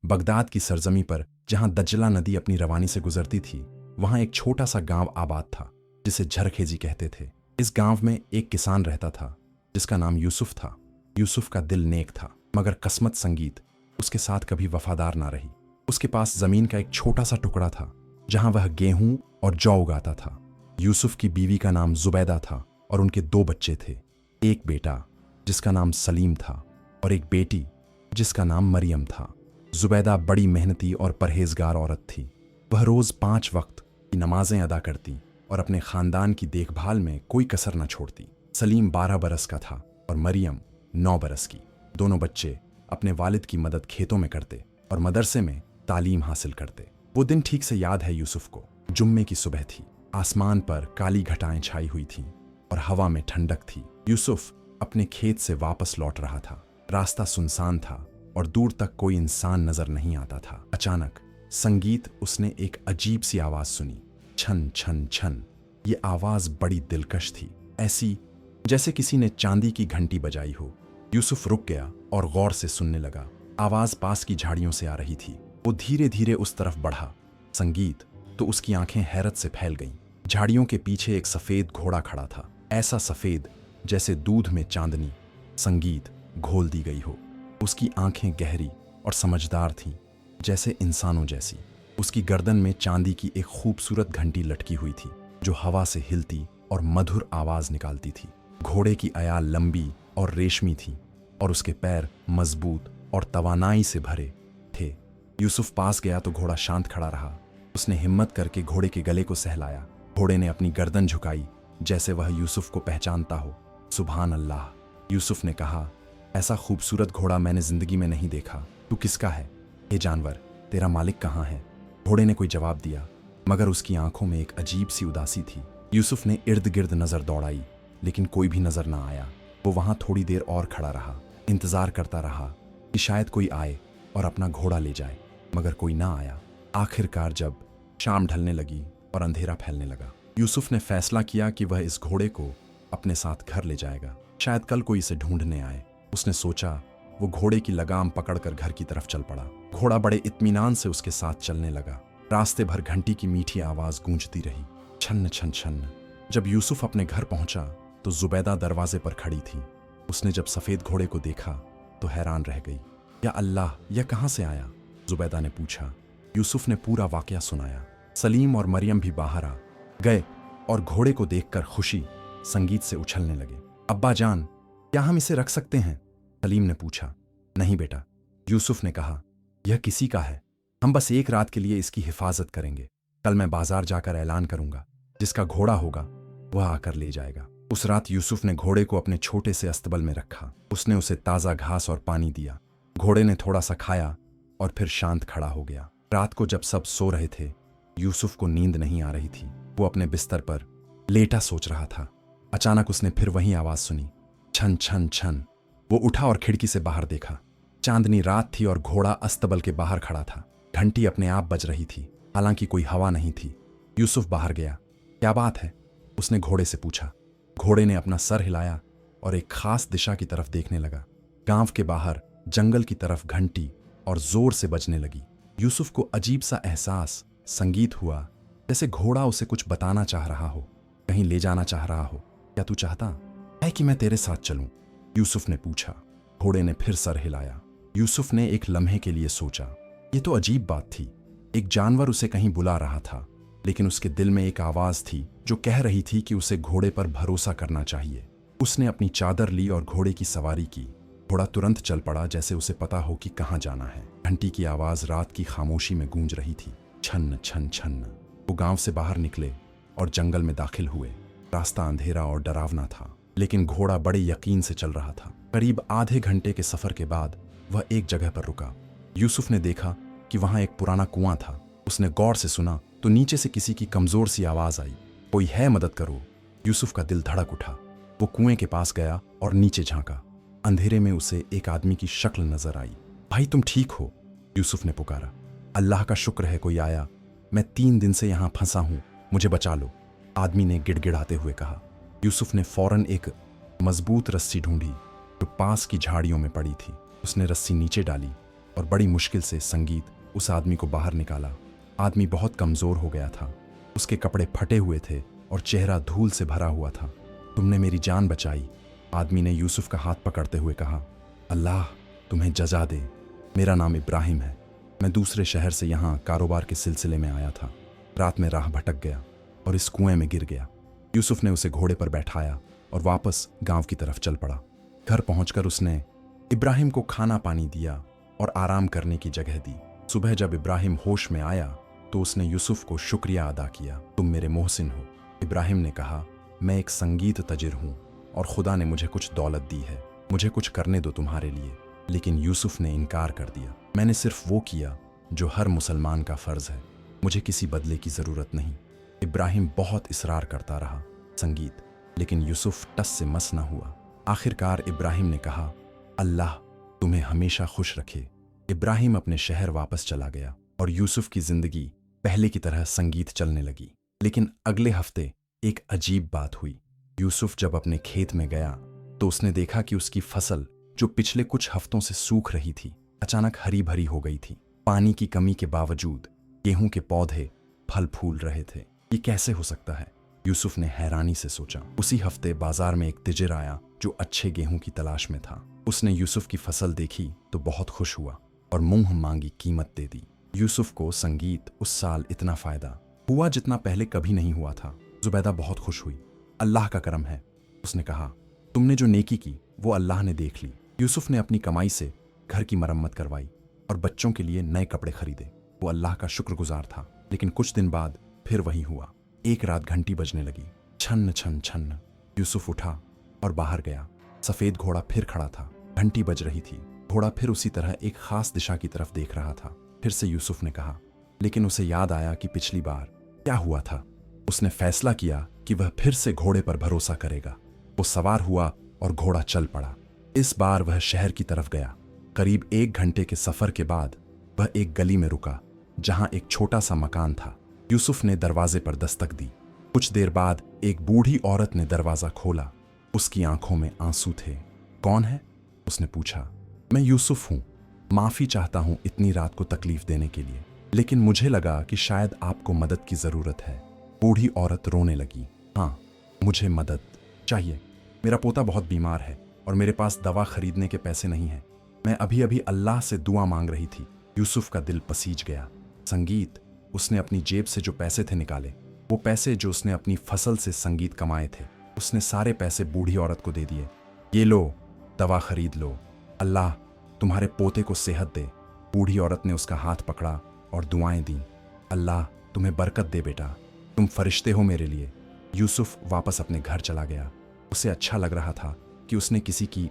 Baghdad की सरजमी पर जहां दज्जला नदी अपनी रवानी से गुजरती थी, वहां एक छोटा सा गांव आबाद था जिसे झरखेजी कहते थे। इस गांव में एक किसान रहता था जिसका नाम यूसुफ था। यूसुफ का दिल नेक था, मगर किस्मत संगीत उसके साथ कभी वफादार ना रही। उसके पास जमीन का एक छोटा सा टुकड़ा था जहां वह गेहूं और जौ उगाता था। यूसुफ की बीवी का नाम जुबैदा था और उनके 2 बच्चे थे, एक बेटा जिसका नाम सलीम था और एक बेटी जिसका नाम मरियम था। जुबैदा बड़ी मेहनती और परहेजगार औरत थी। वह रोज 5 वक्त की नमाजें अदा करती और अपने खानदान की देखभाल में कोई कसर न छोड़ती। सलीम 12 बरस का था और मरियम 9 बरस की। दोनों बच्चे अपने वालिद की मदद खेतों में करते और मदरसे में तालीम हासिल करते। वो दिन ठीक से याद है यूसुफ को। जुम्मे की सुबह थी, आसमान पर काली घटाएं छाई हुई थीं और हवा में ठंडक थी। यूसुफ अपने खेत से वापस लौट रहा था। रास्ता सुनसान था और दूर तक कोई इंसान नजर नहीं आता था। अचानक संगीत उसने एक अजीब सी आवाज सुनी, छन छन छन। ये आवाज बड़ी दिलकश थी, ऐसी जैसे किसी ने चांदी की घंटी बजाई हो। यूसुफ रुक गया और गौर से सुनने लगा। आवाज पास की झाड़ियों से आ रही थी। वो धीरे धीरे उस तरफ बढ़ा। संगीत तो उसकी आंखें हैरत से फैल गईं। झाड़ियों के पीछे एक सफेद घोड़ा खड़ा था, ऐसा सफेद जैसे दूध में चांदनी संगीत घोल दी गई हो। उसकी आंखें गहरी और समझदार थीं, जैसे इंसानों जैसी। उसकी गर्दन में चांदी की एक खूबसूरत घंटी लटकी हुई थी जो हवा से हिलती और मधुर आवाज निकालती थी। घोड़े की अयाल लंबी और रेशमी थी और उसके पैर मजबूत और तवानाई से भरे थे। यूसुफ पास गया तो घोड़ा शांत खड़ा रहा। उसने हिम्मत करके घोड़े के गले को सहलाया। घोड़े ने अपनी गर्दन झुकाई जैसे वह यूसुफ को पहचानता हो। सुभान अल्लाह, यूसुफ ने कहा, ऐसा खूबसूरत घोड़ा मैंने जिंदगी में नहीं देखा। तू किसका है? हे जानवर, तेरा मालिक कहाँ है? घोड़े ने कोई जवाब दिया, मगर उसकी आंखों में एक अजीब सी उदासी थी। यूसुफ ने इर्द गिर्द नजर दौड़ाई, लेकिन कोई भी नजर ना आया। वो वहां थोड़ी देर और खड़ा रहा, इंतजार करता रहा कि शायद कोई आए और अपना घोड़ा ले जाए, मगर कोई ना आया। आखिरकार जब शाम ढलने लगी और अंधेरा फैलने लगा, यूसुफ ने फैसला किया कि वह इस घोड़े को अपने साथ घर ले जाएगा। शायद कल कोई इसे ढूंढने आए। उसने सोचा। वो घोड़े की लगाम पकड़कर घर की तरफ चल पड़ा। घोड़ा बड़े इत्मीनान से उसके साथ चलने लगा। रास्ते भर घंटी की मीठी आवाज गूंजती रही, छन्न छन छन्न। जब यूसुफ अपने घर पहुंचा तो जुबैदा दरवाजे पर खड़ी थी। उसने जब सफेद घोड़े को देखा तो हैरान रह गई। या अल्लाह, यह कहां से आया? जुबैदा ने पूछा। यूसुफ ने पूरा वाकया सुनाया। सलीम और मरियम भी बाहर आ गए और घोड़े को देखकर खुशी संगीत से उछलने लगे। अब्बा जान, क्या हम इसे रख सकते हैं? सलीम ने पूछा। नहीं बेटा, यूसुफ ने कहा, यह किसी का है। हम बस एक रात के लिए इसकी हिफाजत करेंगे। कल मैं बाजार जाकर ऐलान करूंगा, जिसका घोड़ा होगा वह आकर ले जाएगा। उस रात यूसुफ ने घोड़े को अपने छोटे से अस्तबल में रखा। उसने उसे ताज़ा घास और पानी दिया। घोड़े ने थोड़ा सा खाया और फिर शांत खड़ा हो गया। रात को जब सब सो रहे थे, यूसुफ को नींद नहीं आ रही थी। वो अपने बिस्तर पर लेटा सोच रहा था। अचानक उसने फिर वही आवाज सुनी, छन छन छन। वो उठा और खिड़की से बाहर देखा। चांदनी रात थी और घोड़ा अस्तबल के बाहर खड़ा था। घंटी अपने आप बज रही थी, हालांकि कोई हवा नहीं थी। यूसुफ बाहर गया। क्या बात है? उसने घोड़े से पूछा। घोड़े ने अपना सर हिलाया और एक खास दिशा की तरफ देखने लगा। गांव के बाहर जंगल की तरफ घंटी और जोर से बजने लगी। यूसुफ को अजीब सा एहसास संगीत हुआ, जैसे घोड़ा उसे कुछ बताना चाह रहा हो, कहीं ले जाना चाह रहा हो। क्या तू चाहता है कि मैं तेरे साथ चलूं? यूसुफ ने पूछा। घोड़े ने फिर सर हिलाया। यूसुफ ने एक लम्हे के लिए सोचा। ये तो अजीब बात थी। एक जानवर उसे कहीं बुला रहा था, लेकिन उसके दिल में एक आवाज थी जो कह रही थी कि उसे घोड़े पर भरोसा करना चाहिए। उसने अपनी चादर ली और घोड़े की सवारी की। घोड़ा तुरंत चल पड़ा, जैसे उसे पता हो कि कहाँ जाना है। घंटी की आवाज रात की खामोशी में गूंज रही थी, छन्न छन छन्न। वो गांव से बाहर निकले और जंगल में दाखिल हुए। रास्ता अंधेरा और डरावना था, लेकिन घोड़ा बड़े यकीन से चल रहा था। करीब आधे घंटे के सफर के बाद वह एक जगह पर रुका। यूसुफ ने देखा कि वहां एक पुराना कुआं था। उसने गौर से सुना तो नीचे से किसी की कमजोर सी आवाज आई, कोई है, मदद करो। यूसुफ का दिल धड़क उठा। वो कुएं के पास गया और नीचे झांका। अंधेरे में उसे एक आदमी की शक्ल नजर आई। भाई, तुम ठीक हो? यूसुफ ने पुकारा। अल्लाह का शुक्र है कोई आया। मैं 3 दिन से यहां फंसा हूं, मुझे बचा लो, आदमी ने गिड़गिड़ाते हुए कहा। यूसुफ ने फौरन एक मजबूत रस्सी ढूंढी जो पास की झाड़ियों में पड़ी थी। उसने रस्सी नीचे डाली और बड़ी मुश्किल से संगीत उस आदमी को बाहर निकाला। आदमी बहुत कमजोर हो गया था, उसके कपड़े फटे हुए थे और चेहरा धूल से भरा हुआ था। तुमने मेरी जान बचाई, आदमी ने यूसुफ का हाथ पकड़ते हुए कहा। अल्लाह तुम्हें जजा दे। मेरा नाम इब्राहिम है, मैं दूसरे शहर से यहाँ कारोबार के सिलसिले में आया था। रात में राह भटक गया और इस कुएं में गिर गया। यूसुफ ने उसे घोड़े पर बैठाया और वापस गांव की तरफ चल पड़ा। घर पहुंचकर उसने इब्राहिम को खाना पानी दिया और आराम करने की जगह दी। सुबह जब इब्राहिम होश में आया तो उसने यूसुफ को शुक्रिया अदा किया। तुम मेरे मोहसिन हो। इब्राहिम ने कहा, मैं एक संगीत तजिर हूं और खुदा ने मुझे कुछ दौलत दी है, मुझे कुछ करने दो तुम्हारे लिए। लेकिन यूसुफ ने इनकार कर दिया। मैंने सिर्फ वो किया जो हर मुसलमान का फर्ज है, मुझे किसी बदले की जरूरत नहीं। इब्राहिम बहुत इसरार करता रहा संगीत, लेकिन यूसुफ टस से मस न हुआ। आखिरकार इब्राहिम ने कहा, अल्लाह तुम्हें हमेशा खुश रखे। इब्राहिम अपने शहर वापस चला गया और यूसुफ की जिंदगी पहले की तरह संगीत चलने लगी। लेकिन अगले हफ्ते एक अजीब बात हुई। यूसुफ जब अपने खेत में गया तो उसने देखा कि उसकी फसल, जो पिछले कुछ हफ्तों से सूख रही थी, अचानक हरी भरी हो गई थी। पानी की कमी के बावजूद गेहूं के पौधे फल फूल रहे थे। ये कैसे हो सकता है? यूसुफ ने हैरानी से सोचा। उसी हफ्ते बाजार में एक तिजर आया जो अच्छे गेहूं की तलाश में था। उसने यूसुफ की फसल देखी तो बहुत खुश हुआ और मुंह मांगी कीमत दे दी। यूसुफ को संगीत उस साल इतना फायदा हुआ जितना पहले कभी नहीं हुआ था। जुबैदा बहुत खुश हुई। अल्लाह का करम है, उसने कहा। तुमने जो नेकी की वो अल्लाह ने देख ली। यूसुफ ने अपनी कमाई से घर की मरम्मत करवाई और बच्चों के लिए नए कपड़े खरीदे। वो अल्लाह का शुक्रगुजार था। लेकिन कुछ दिन बाद फिर वही हुआ। एक रात घंटी बजने लगी, छन्न छन्न छन्न। यूसुफ उठा और बाहर गया। सफेद घोड़ा फिर खड़ा था। घंटी बज रही थी। घोड़ा फिर उसी तरह एक खास दिशा की तरफ देख रहा था। फिर से यूसुफ ने कहा, लेकिन उसे याद आया कि पिछली बार क्या हुआ था। उसने फैसला किया कि वह फिर से घोड़े पर भरोसा करेगा। वो सवार हुआ और घोड़ा चल पड़ा। इस बार वह शहर की तरफ गया। करीब 1 घंटे के सफर के बाद वह एक गली में रुका जहां एक छोटा सा मकान था। यूसुफ ने दरवाजे पर दस्तक दी। कुछ देर बाद एक बूढ़ी औरत ने दरवाजा खोला। उसकी आंखों में आंसू थे। कौन है? उसने पूछा। मैं यूसुफ हूं, माफी चाहता हूं इतनी रात को तकलीफ देने के लिए, लेकिन मुझे लगा कि शायद आपको मदद की जरूरत है। बूढ़ी औरत रोने लगी। हाँ, मुझे मदद चाहिए। मेरा पोता बहुत बीमार है और मेरे पास दवा खरीदने के पैसे नहीं हैं। मैं अभी अभी अल्लाह से दुआ मांग रही थी। यूसुफ का दिल पसीज गया। संगीत, उसने अपनी जेब से जो पैसे थे निकाले, वो पैसे जो उसने अपनी फसल से संगीत कमाए थे, उसने सारे पैसे बूढ़ी औरत को दे दिए। ये लो, दवा खरीद लो, अल्लाह तुम्हारे पोते को सेहत दे। बूढ़ी औरत ने उसका हाथ पकड़ा और दुआएं दी। अल्लाह तुम्हें बरकत दे बेटा, तुम फरिश्ते हो मेरे लिए। यूसुफ वापस अपने घर चला गया। उसे अच्छा लग रहा था कि उसने किसी की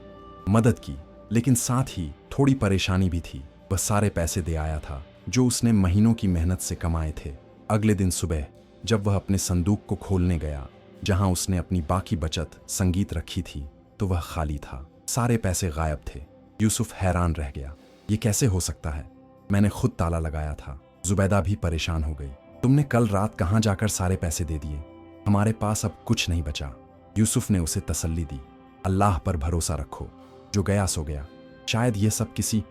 मदद की, लेकिन साथ ही थोड़ी परेशानी भी थी। वह सारे पैसे दे आया था जो उसने महीनों की मेहनत से कमाए थे। अगले दिन सुबह जब वह अपने संदूक को खोलने गया जहां उसने अपनी बाकी बचत संगीत रखी थी, तो वह खाली था। सारे पैसे गायब थे। यूसुफ हैरान रह गया। ये कैसे हो सकता है? मैंने खुद ताला लगाया था। जुबैदा भी परेशान हो गई। तुमने कल रात कहां जाकर सारे पैसे दे दिए? हमारे पास अब कुछ नहीं बचा। यूसुफ ने उसे तसल्ली दी। अल्लाह पर भरोसा रखो, जो गया सो गया। शायद यह सब किसी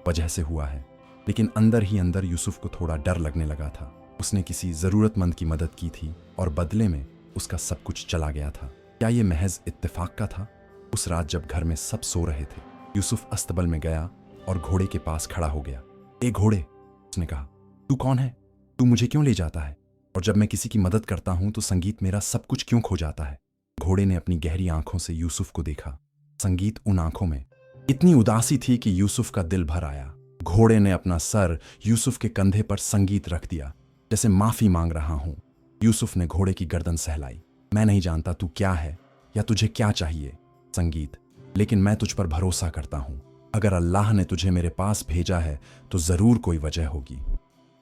वजह से हुआ है। लेकिन अंदर ही अंदर यूसुफ को थोड़ा डर लगने लगा था। उसने किसी जरूरतमंद की मदद की थी और बदले में उसका सब कुछ चला गया था। क्या यह महज इत्तेफाक का था? उस रात जब घर में सब सो रहे थे, यूसुफ अस्तबल में गया और घोड़े के पास खड़ा हो गया। ए घोड़े, उसने कहा, तू कौन है? तू मुझे क्यों ले जाता है? और जब मैं किसी की मदद करता हूं तो संगीत मेरा सब कुछ क्यों खो जाता है? घोड़े ने अपनी गहरी आंखों से यूसुफ को देखा। संगीत उन आंखों में इतनी उदासी थी कि यूसुफ का दिल भर आया। घोड़े ने अपना सर यूसुफ के कंधे पर संगीत रख दिया, जैसे माफी मांग रहा हूं। यूसुफ ने घोड़े की गर्दन सहलाई। मैं नहीं जानता तू क्या है या तुझे क्या चाहिए संगीत, लेकिन मैं तुझ पर भरोसा करता हूं। अगर अल्लाह ने तुझे मेरे पास भेजा है तो जरूर कोई वजह होगी।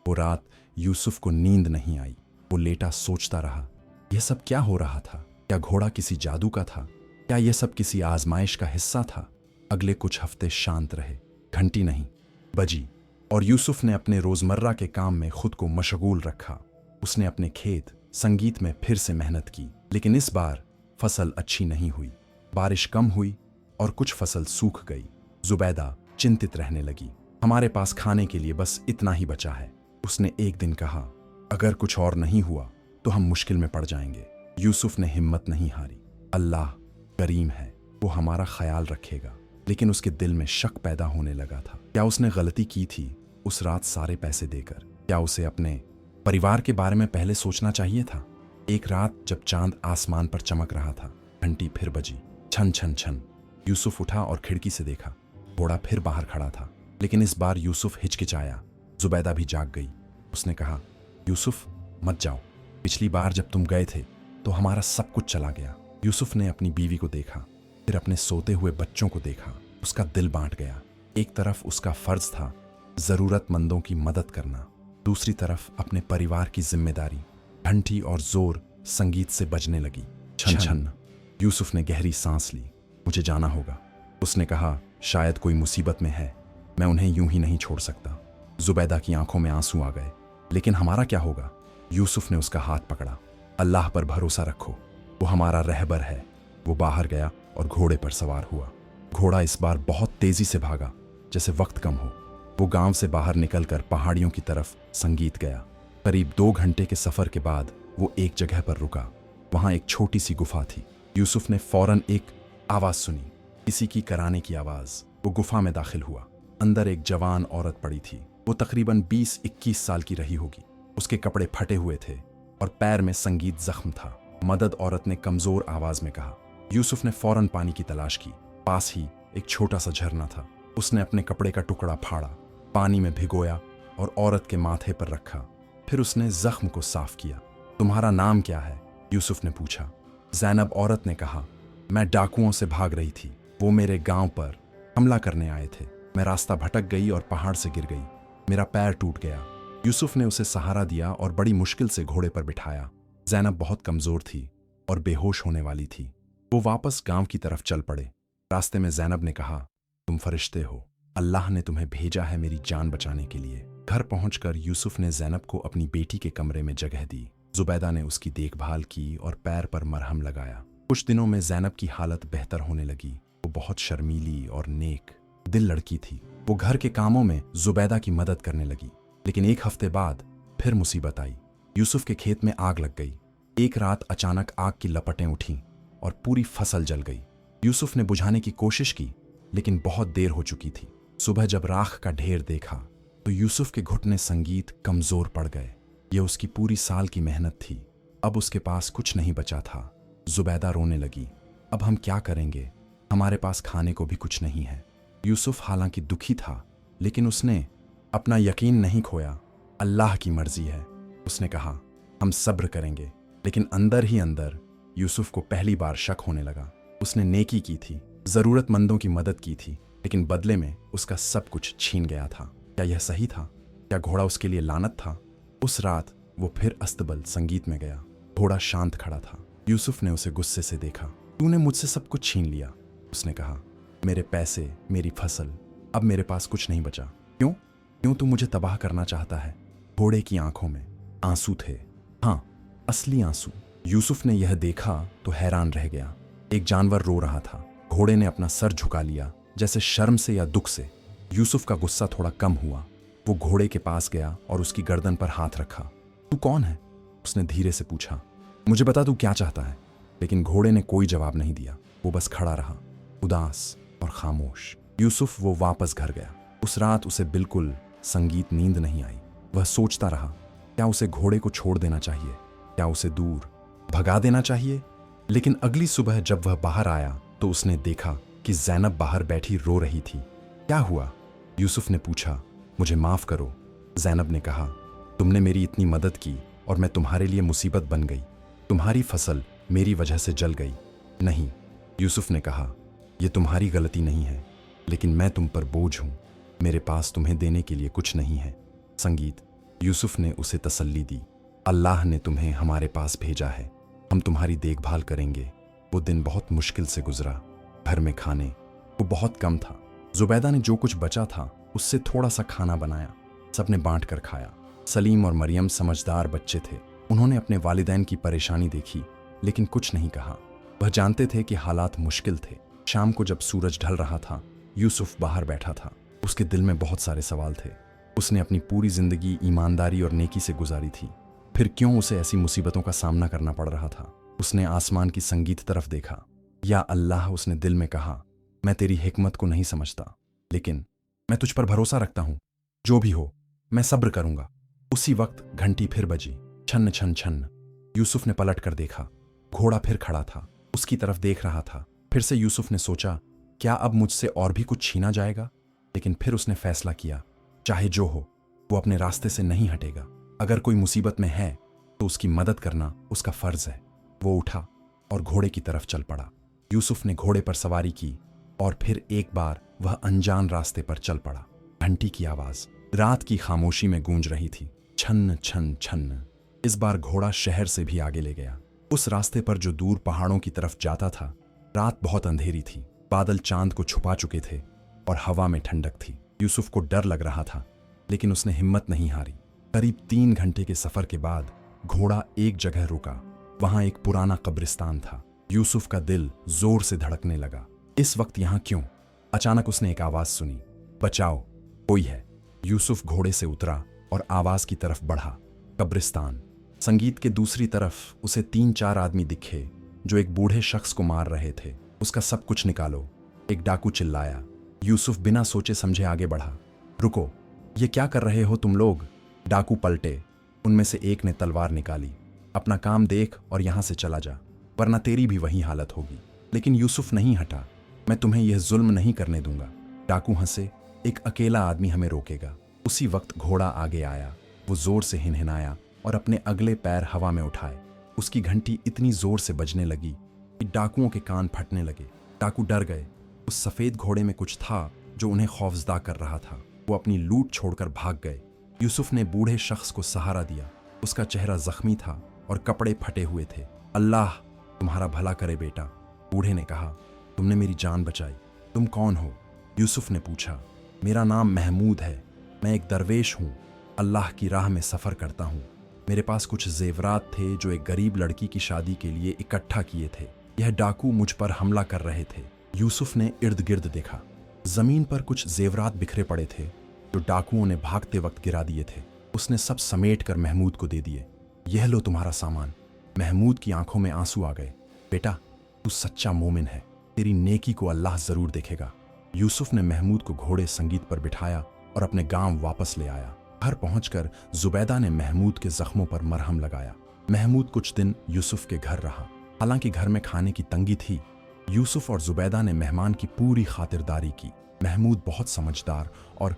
वो रात यूसुफ को नींद नहीं आई। वो लेटा सोचता रहा, यह सब क्या हो रहा था? क्या घोड़ा किसी जादू का था? क्या यह सब किसी आजमाइश का हिस्सा था? अगले कुछ हफ्ते शांत रहे। घंटी नहीं बजी और यूसुफ ने अपने रोजमर्रा के काम में खुद को मशगूल रखा। उसने अपने खेत संगीत में फिर से मेहनत की, लेकिन इस बार फसल अच्छी नहीं हुई। बारिश कम हुई और कुछ फसल सूख गई। जुबैदा चिंतित रहने लगी। हमारे पास खाने के लिए बस इतना ही बचा है। उसने एक दिन कहा, अगर कुछ और नहीं हुआ तो हम मुश्किल में पड़ जाएंगे। यूसुफ ने हिम्मत नहीं हारी। अल्लाह करीम है, वो हमारा ख्याल रखेगा। लेकिन उसके दिल में शक पैदा होने लगा था। क्या उसने गलती की थी उस रात सारे पैसे देकर? क्या उसे अपने परिवार के बारे में पहले सोचना चाहिए था? एक रात जब चांद आसमान पर चमक रहा था, घंटी फिर बजी, छन छन छन। यूसुफ उठा और खिड़की से देखा। घोड़ा फिर बाहर खड़ा था, लेकिन इस बार यूसुफ हिचकिचाया। जुबैदा भी जाग गई। उसने कहा, यूसुफ मत जाओ, पिछली बार जब तुम गए थे तो हमारा सब कुछ चला गया। यूसुफ ने अपनी बीवी को देखा, फिर अपने सोते हुए बच्चों को देखा। उसका दिल बांट गया। एक तरफ उसका फर्ज था जरूरतमंदों की मदद करना, दूसरी तरफ अपने परिवार की जिम्मेदारी। घंटी और जोर संगीत से बजने लगी, छन छन। यूसुफ ने गहरी सांस ली। मुझे जाना होगा। उसने कहा, शायद कोई मुसीबत में है, मैं उन्हें यूं ही नहीं छोड़ सकता। जुबैदा की आंखों में आंसू आ गए। लेकिन हमारा क्या होगा? यूसुफ ने उसका हाथ पकड़ा। अल्लाह पर भरोसा रखो, वो हमारा रहबर है। वो बाहर गया और घोड़े पर सवार हुआ। घोड़ा इस बार बहुत तेजी से भागा, जैसे वक्त कम हो। वो गांव से बाहर निकलकर पहाड़ियों की तरफ संगीत गया। करीब 2 घंटे के सफर के बाद वो एक जगह पर रुका। वहां एक छोटी सी गुफा थी। यूसुफ ने फौरन एक आवाज सुनी, किसी की कराने की आवाज। वो गुफा में दाखिल हुआ। अंदर एक जवान औरत पड़ी थी। वो तकरीबन 20-21 साल की रही होगी। उसके कपड़े फटे हुए थे और पैर में संगीत जख्म था। मदद, औरत ने कमजोर आवाज में कहा। यूसुफ ने फौरन पानी की तलाश की। पास ही एक छोटा सा झरना था। उसने अपने कपड़े का टुकड़ा फाड़ा, पानी में भिगोया और औरत के माथे पर रखा। फिर उसने जख्म को साफ किया। तुम्हारा नाम क्या है? यूसुफ ने पूछा। ज़ैनब, औरत ने कहा। मैं डाकुओं से भाग रही थी। वो मेरे गांव पर हमला करने आए थे। मैं रास्ता भटक गई और पहाड़ से गिर गई। मेरा पैर टूट गया। यूसुफ ने उसे सहारा दिया और बड़ी मुश्किल से घोड़े पर बिठाया। ज़ैनब बहुत कमजोर थी और बेहोश होने वाली थी। वो वापस गांव की तरफ चल पड़े। रास्ते में ज़ैनब ने कहा, तुम फरिश्ते हो, अल्लाह ने तुम्हें भेजा है मेरी जान बचाने के लिए। घर पहुंचकर यूसुफ ने ज़ैनब को अपनी बेटी के कमरे में जगह दी। जुबैदा ने उसकी देखभाल की और पैर पर मरहम लगाया। कुछ दिनों में ज़ैनब की हालत बेहतर होने लगी। वो बहुत शर्मीली और नेक दिल लड़की थी। वो घर के कामों में जुबैदा की मदद करने लगी। लेकिन एक हफ्ते बाद फिर मुसीबत आई। यूसुफ के खेत में आग लग गई। एक रात अचानक आग की लपटें उठीं और पूरी फसल जल गई। यूसुफ ने बुझाने की कोशिश की, लेकिन बहुत देर हो चुकी थी। सुबह जब राख का ढेर देखा तो यूसुफ के घुटने संगीत कमजोर पड़ गए। ये उसकी पूरी साल की मेहनत थी। अब उसके पास कुछ नहीं बचा था। जुबैदा रोने लगी। अब हम क्या करेंगे? हमारे पास खाने को भी कुछ नहीं है। यूसुफ हालांकि दुखी था, लेकिन उसने अपना यकीन नहीं खोया। अल्लाह की मर्जी है, उसने कहा। हम सब्र करेंगे। लेकिन अंदर ही अंदर यूसुफ को पहली बार शक होने लगा। उसने नेकी की थी, जरूरतमंदों की मदद की थी, लेकिन बदले में उसका सब कुछ छीन गया था। क्या यह सही था? क्या घोड़ा उसके लिए लानत था? उस रात वो फिर अस्तबल संगीत में गया। घोड़ा शांत खड़ा था। यूसुफ ने उसे गुस्से से देखा। तूने मुझसे सब कुछ छीन लिया, उसने कहा। मेरे पैसे, मेरी फसल, अब मेरे पास कुछ नहीं बचा। क्यों? क्यों तू मुझे तबाह करना चाहता है? घोड़े की आंखों में आंसू थे। हाँ, असली आंसू। यूसुफ ने यह देखा तो हैरान रह गया। एक जानवर रो रहा था। घोड़े ने अपना सर झुका लिया, जैसे शर्म से या दुख से। यूसुफ का गुस्सा थोड़ा कम हुआ। वो घोड़े के पास गया और उसकी गर्दन पर हाथ रखा। तू कौन है? उसने धीरे से पूछा। मुझे बता, तू क्या चाहता है? लेकिन घोड़े ने कोई जवाब नहीं दिया। वो बस खड़ा रहा, उदास और खामोश। यूसुफ वो वापस घर गया। उस रात उसे बिल्कुल संगीत नींद नहीं आई। वह सोचता रहा, क्या उसे घोड़े को छोड़ देना चाहिए? क्या उसे दूर भगा देना चाहिए? लेकिन अगली सुबह जब वह बाहर आया तो उसने देखा कि ज़ैनब बाहर बैठी रो रही थी। क्या हुआ? यूसुफ ने पूछा। मुझे माफ करो, ज़ैनब ने कहा। तुमने मेरी इतनी मदद की और मैं तुम्हारे लिए मुसीबत बन गई। तुम्हारी फसल मेरी वजह से जल गई। नहीं, यूसुफ ने कहा, यह तुम्हारी गलती नहीं है, लेकिन मैं तुम पर बोझ हूं। मेरे पास तुम्हें देने के लिए कुछ नहीं है। संगीत। यूसुफ ने उसे तसल्ली दी। अल्लाह ने तुम्हें हमारे पास भेजा है। हम तुम्हारी देखभाल करेंगे। वो दिन बहुत मुश्किल से गुजरा। घर में खाने को बहुत कम था। जुबैदा ने जो कुछ बचा था उससे थोड़ा सा खाना बनाया। सबने बांट कर खाया। सलीम और मरियम समझदार बच्चे थे। उन्होंने अपने वालिदैन की परेशानी देखी, लेकिन कुछ नहीं कहा। वह जानते थे कि हालात मुश्किल थे। शाम को जब सूरज ढल रहा था, यूसुफ बाहर बैठा था। उसके दिल में बहुत सारे सवाल थे। उसने अपनी पूरी जिंदगी ईमानदारी और नेकी से गुजारी थी, फिर क्यों उसे ऐसी मुसीबतों का सामना करना पड़ रहा था। उसने आसमान की संगीत तरफ देखा। या अल्लाह, उसने दिल में कहा, मैं तेरी हिकमत को नहीं समझता, लेकिन मैं तुझ पर भरोसा रखता हूं। जो भी हो, मैं सब्र करूंगा। उसी वक्त घंटी फिर बजी। छन्न छन्न छन्न। यूसुफ ने पलट कर देखा। घोड़ा फिर खड़ा था, उसकी तरफ देख रहा था। फिर से यूसुफ ने सोचा, क्या अब मुझसे और भी कुछ छीना जाएगा? लेकिन फिर उसने फैसला किया, चाहे जो हो, वो अपने रास्ते से नहीं हटेगा। अगर कोई मुसीबत में है तो उसकी मदद करना उसका फर्ज है। वो उठा और घोड़े की तरफ चल पड़ा। यूसुफ ने घोड़े पर सवारी की और फिर एक बार वह अनजान रास्ते पर चल पड़ा। घंटी की आवाज रात की खामोशी में गूंज रही थी। छन्न छन्न छन्न। इस बार घोड़ा शहर से भी आगे ले गया, उस रास्ते पर जो दूर पहाड़ों की तरफ जाता था। रात बहुत अंधेरी थी, बादल चांद को छुपा चुके थे और हवा में ठंडक थी। यूसुफ को डर लग रहा था, लेकिन उसने हिम्मत नहीं हारी। करीब 3 घंटे के सफर के बाद घोड़ा एक जगह रुका। वहां एक पुराना कब्रिस्तान था। यूसुफ का दिल जोर से धड़कने लगा। इस वक्त यहां क्यों? अचानक उसने एक आवाज सुनी, बचाओ, कोई है। यूसुफ घोड़े से उतरा और आवाज की तरफ बढ़ा। कब्रिस्तान। संगीत के दूसरी तरफ उसे 3-4 आदमी दिखे जो एक बूढ़े शख्स को मार रहे थे। उसका सब कुछ निकालो, एक डाकू चिल्लाया। यूसुफ बिना सोचे समझे आगे बढ़ा। रुको, ये क्या कर रहे हो तुम लोग? डाकू पलटे। उनमें से एक ने तलवार निकाली। अपना काम देख और यहां से चला जा, वरना तेरी भी वही हालत होगी। लेकिन यूसुफ नहीं हटा। मैं तुम्हें यह जुल्म नहीं करने दूंगा। डाकू हंसे, एक अकेला आदमी हमें रोकेगा। उसी वक्त घोड़ा आगे आया। वो जोर से हिनहिनाया और अपने अगले पैर हवा में उठाए। उसकी घंटी इतनी जोर से बजने लगी कि डाकुओं के कान फटने लगे। डाकू डर गए। उस सफेद घोड़े में कुछ था जो उन्हें खौफजदा कर रहा था। वो अपनी लूट छोड़कर भाग गए। यूसुफ ने बूढ़े शख्स को सहारा दिया। उसका चेहरा जख्मी था और कपड़े फटे हुए थे। अल्लाह तुम्हारा भला करे बेटा, बूढ़े ने कहा। तुमने मेरी जान बचाई। तुम कौन हो? यूसुफ ने पूछा। मेरा नाम महमूद है, मैं एक दरवेश हूँ, अल्लाह की राह में सफ़र करता हूँ। मेरे पास कुछ जेवरात थे जो एक गरीब लड़की की शादी के लिए इकट्ठा किए थे। यह डाकू मुझ पर हमला कर रहे थे। यूसुफ ने इर्द गिर्द देखा। जमीन पर कुछ जेवरात बिखरे पड़े थे जो डाकुओं ने भागते वक्त गिरा दिए थे। उसने सब समेट कर महमूद को दे दिए। यह लो तुम्हारा सामान। महमूद की आंखों में आंसू आ गए। बेटा, तू सच्चा मोमिन है, तेरी नेकी को अल्लाह जरूर देखेगा। यूसुफ ने महमूद को घोड़े संगीत पर बिठाया और अपने गांव वापस ले आया। घर पहुंचकर जुबैदा ने महमूद के जख्मों पर मरहम लगाया। महमूद कुछ दिन यूसुफ के घर रहा। हालांकि घर में खाने की तंगी थी, यूसुफ और जुबैदा ने मेहमान की पूरी खातिरदारी की। महमूद बहुत समझदार और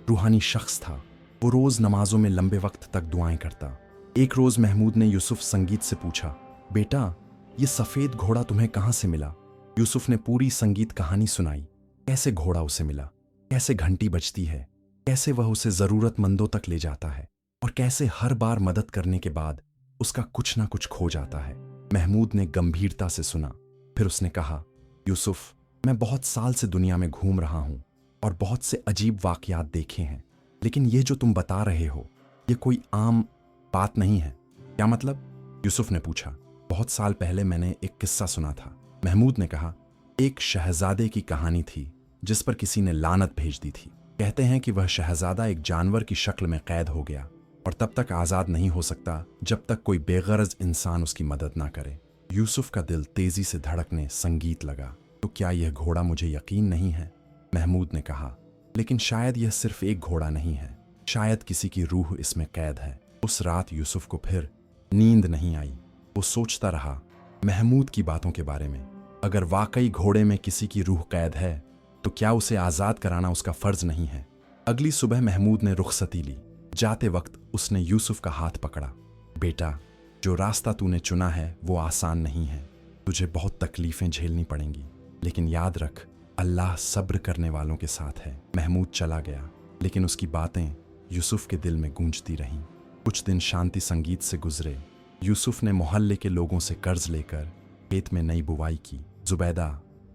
रूहानी शख्स था। वो रोज नमाजों में लंबे वक्त तक दुआएं करता। एक रोज महमूद ने यूसुफ संगीत से पूछा, बेटा, ये सफेद घोड़ा तुम्हें कहां से मिला? यूसुफ ने पूरी संगीत कहानी सुनाई। कैसे घोड़ा उसे मिला, कैसे घंटी बजती है, कैसे वह उसे जरूरतमंदों तक ले जाता है और कैसे हर बार मदद करने के बाद उसका कुछ ना कुछ खो जाता है। महमूद ने गंभीरता से सुना। फिर उसने कहा, यूसुफ, मैं बहुत साल से दुनिया में घूम रहा हूं और बहुत से अजीब वाकयात देखे हैं, लेकिन ये जो तुम बता रहे हो ये कोई आम बात नहीं है। क्या मतलब? यूसुफ ने पूछा। बहुत साल पहले मैंने एक किस्सा सुना था। महमूद ने कहा, एक शहजादे की कहानी थी जिस पर किसी ने लानत भेज दी थी। कहते हैं कि वह शहजादा एक जानवर की शक्ल में कैद हो गया और तब तक आज़ाद नहीं हो सकता जब तक कोई बेगरज इंसान उसकी मदद ना करे। यूसुफ का दिल तेजी से धड़कने संगीत लगा। तो क्या यह घोड़ा मुझे यकीन नहीं है? महमूद ने कहा, लेकिन शायद यह सिर्फ एक घोड़ा नहीं है, शायद किसी की रूह इसमें कैद है। उस रात यूसुफ को फिर नींद नहीं आई। वो सोचता रहा महमूद की बातों के बारे में। अगर वाकई घोड़े में किसी की रूह कैद है तो क्या उसे आज़ाद कराना उसका फर्ज नहीं है? अगली सुबह महमूद ने रुखसती ली। जाते वक्त उसने यूसुफ का हाथ पकड़ा। बेटा, जो रास्ता तूने चुना है वो आसान नहीं है, तुझे बहुत तकलीफें झेलनी पड़ेंगी, लेकिन याद रख, अल्लाह सब्र करने वालों के साथ है। महमूद चला गया, लेकिन उसकी बातें यूसुफ के दिल में गूंजती रहीं। कुछ दिन शांति संगीत से गुजरे। यूसुफ ने मोहल्ले के लोगों से कर्ज लेकर खेत में नई बुवाई की। जुबैदा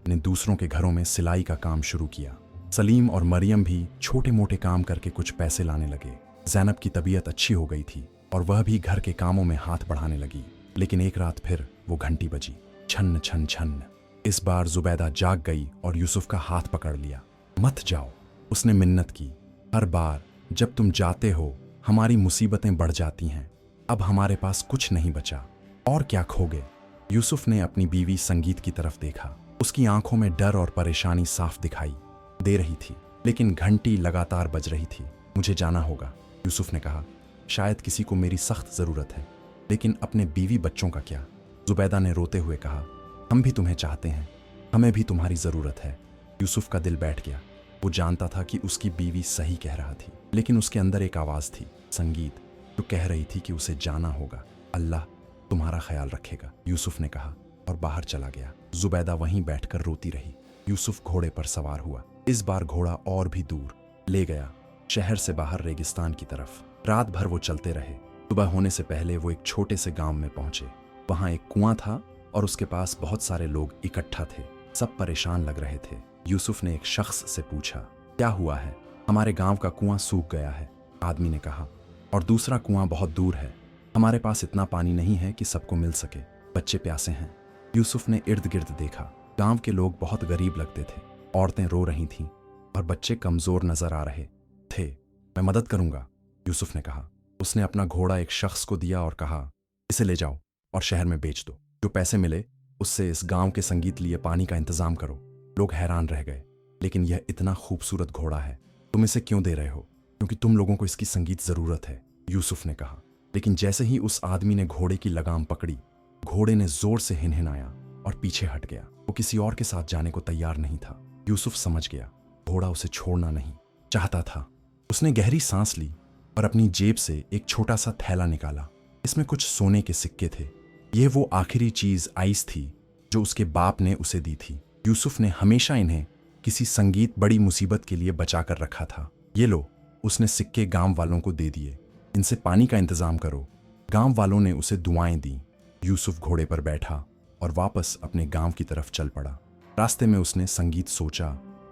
ने दूसरों के घरों में सिलाई का काम शुरू किया। सलीम और मरियम भी छोटे मोटे काम करके कुछ पैसे लाने लगे। ज़ैनब की तबीयत अच्छी हो गई थी और वह भी घर के कामों में हाथ बढ़ाने लगी। लेकिन एक रात फिर वो घंटी बजी। छन्न छन्न छन्न। इस बार जुबैदा जाग गई और यूसुफ का हाथ पकड़ लिया। मत जाओ, उसने मिन्नत की, हर बार जब तुम जाते हो हमारी मुसीबतें बढ़ जाती हैं। अब हमारे पास कुछ नहीं बचा, और क्या खोगे। यूसुफ ने अपनी बीवी संगीत की तरफ देखा। उसकी आंखों में डर और परेशानी साफ दिखाई दे रही थी, लेकिन घंटी लगातार बज रही थी। मुझे जाना होगा, यूसुफ ने कहा। शायद किसी को मेरी सख्त जरूरत है, लेकिन अपने बीवी बच्चों का क्या। जुबैदा ने रोते हुए कहा, हम भी तुम्हें चाहते हैं, हमें भी तुम्हारी जरूरत है। यूसुफ का दिल बैठ गया। वो जानता था कि उसकी बीवी सही कह रहा थी, लेकिन उसके अंदर एक आवाज थी, संगीत, जो कह रही थी कि उसे जाना होगा। अल्लाह तुम्हारा ख्याल रखेगा, यूसुफ ने कहा और बाहर चला गया। जुबैदा वहीं बैठकर रोती रही। यूसुफ घोड़े पर सवार हुआ। इस बार घोड़ा और भी दूर ले गया, शहर से बाहर रेगिस्तान की तरफ। रात भर वो चलते रहे। सुबह होने से पहले वो एक छोटे से गांव में पहुंचे। वहां एक कुआं था और उसके पास बहुत सारे लोग इकट्ठा थे। सब परेशान लग रहे थे। यूसुफ ने एक शख्स से पूछा, क्या हुआ है। हमारे गांव का कुआं सूख गया है, आदमी ने कहा, और दूसरा कुआं बहुत दूर है। हमारे पास इतना पानी नहीं है कि सबको मिल सके, बच्चे प्यासे हैं। यूसुफ ने इर्द गिर्द देखा। गांव के लोग बहुत गरीब लगते थे। औरतें रो रही थीं और बच्चे कमजोर नजर आ रहे थे। मैं मदद करूंगा, यूसुफ ने कहा। उसने अपना घोड़ा एक शख्स को दिया और कहा, इसे ले जाओ और शहर में बेच दो। जो पैसे मिले उससे इस गांव के संगीत लिए पानी का इंतजाम करो। लोग हैरान रह गए, लेकिन यह इतना खूबसूरत घोड़ा है, तुम इसे क्यों दे रहे हो। क्योंकि तुम लोगों को इसकी संगीत जरूरत है, यूसुफ ने कहा। लेकिन जैसे ही उस आदमी ने घोड़े की लगाम पकड़ी, घोड़े ने जोर से हिनहिनाया और पीछे हट गया। वो किसी और के साथ जाने को तैयार नहीं था। यूसुफ समझ गया, घोड़ा उसे छोड़ना नहीं चाहता था। उसने गहरी सांस ली और अपनी जेब से एक छोटा सा थैला निकाला। इसमें कुछ सोने के सिक्के थे। यह वो आखिरी चीज आइस थी जो उसके बाप ने उसे दी थी। यूसुफ ने हमेशा इन्हें किसी संगीत बड़ी मुसीबत के लिए बचा कर रखा था। ये लो, उसने सिक्के गांव वालों को दे दिए। इनसे पानी का इंतजाम करो। गांव वालों ने उसे दुआएं दी। यूसुफ घोड़े पर बैठा और वापस अपने गांव की तरफ चल पड़ा। रास्ते में उसने संगीत सोचा।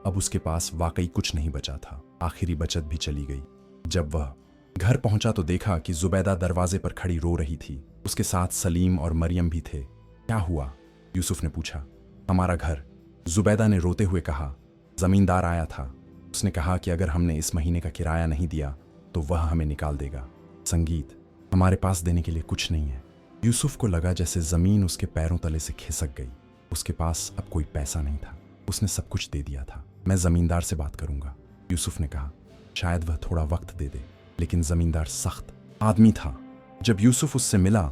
अब उसके पास वाकई कुछ नहीं बचा था। आखिरी बचत भी चली गई। जब वह घर पहुंचा तो देखा कि जुबैदा दरवाजे पर खड़ी रो रही थी। उसके साथ सलीम और मरियम भी थे। क्या हुआ, यूसुफ ने पूछा। हमारा घर, जुबैदा ने रोते हुए कहा। जमींदार आया था। उसने कहा कि अगर हमने इस महीने का किराया नहीं दिया तो वह हमें निकाल देगा। संगीत, हमारे पास देने के लिए कुछ नहीं है। यूसुफ को लगा जैसे जमीन उसके पैरों तले से खिसक गई। उसके पास अब कोई पैसा नहीं था। उसने सब कुछ दे दिया था। मैं जमींदार से बात करूंगा, यूसुफ ने कहा। शायद वह थोड़ा वक्त दे दे। लेकिन जमींदार सख्त आदमी था। जब यूसुफ उससे मिला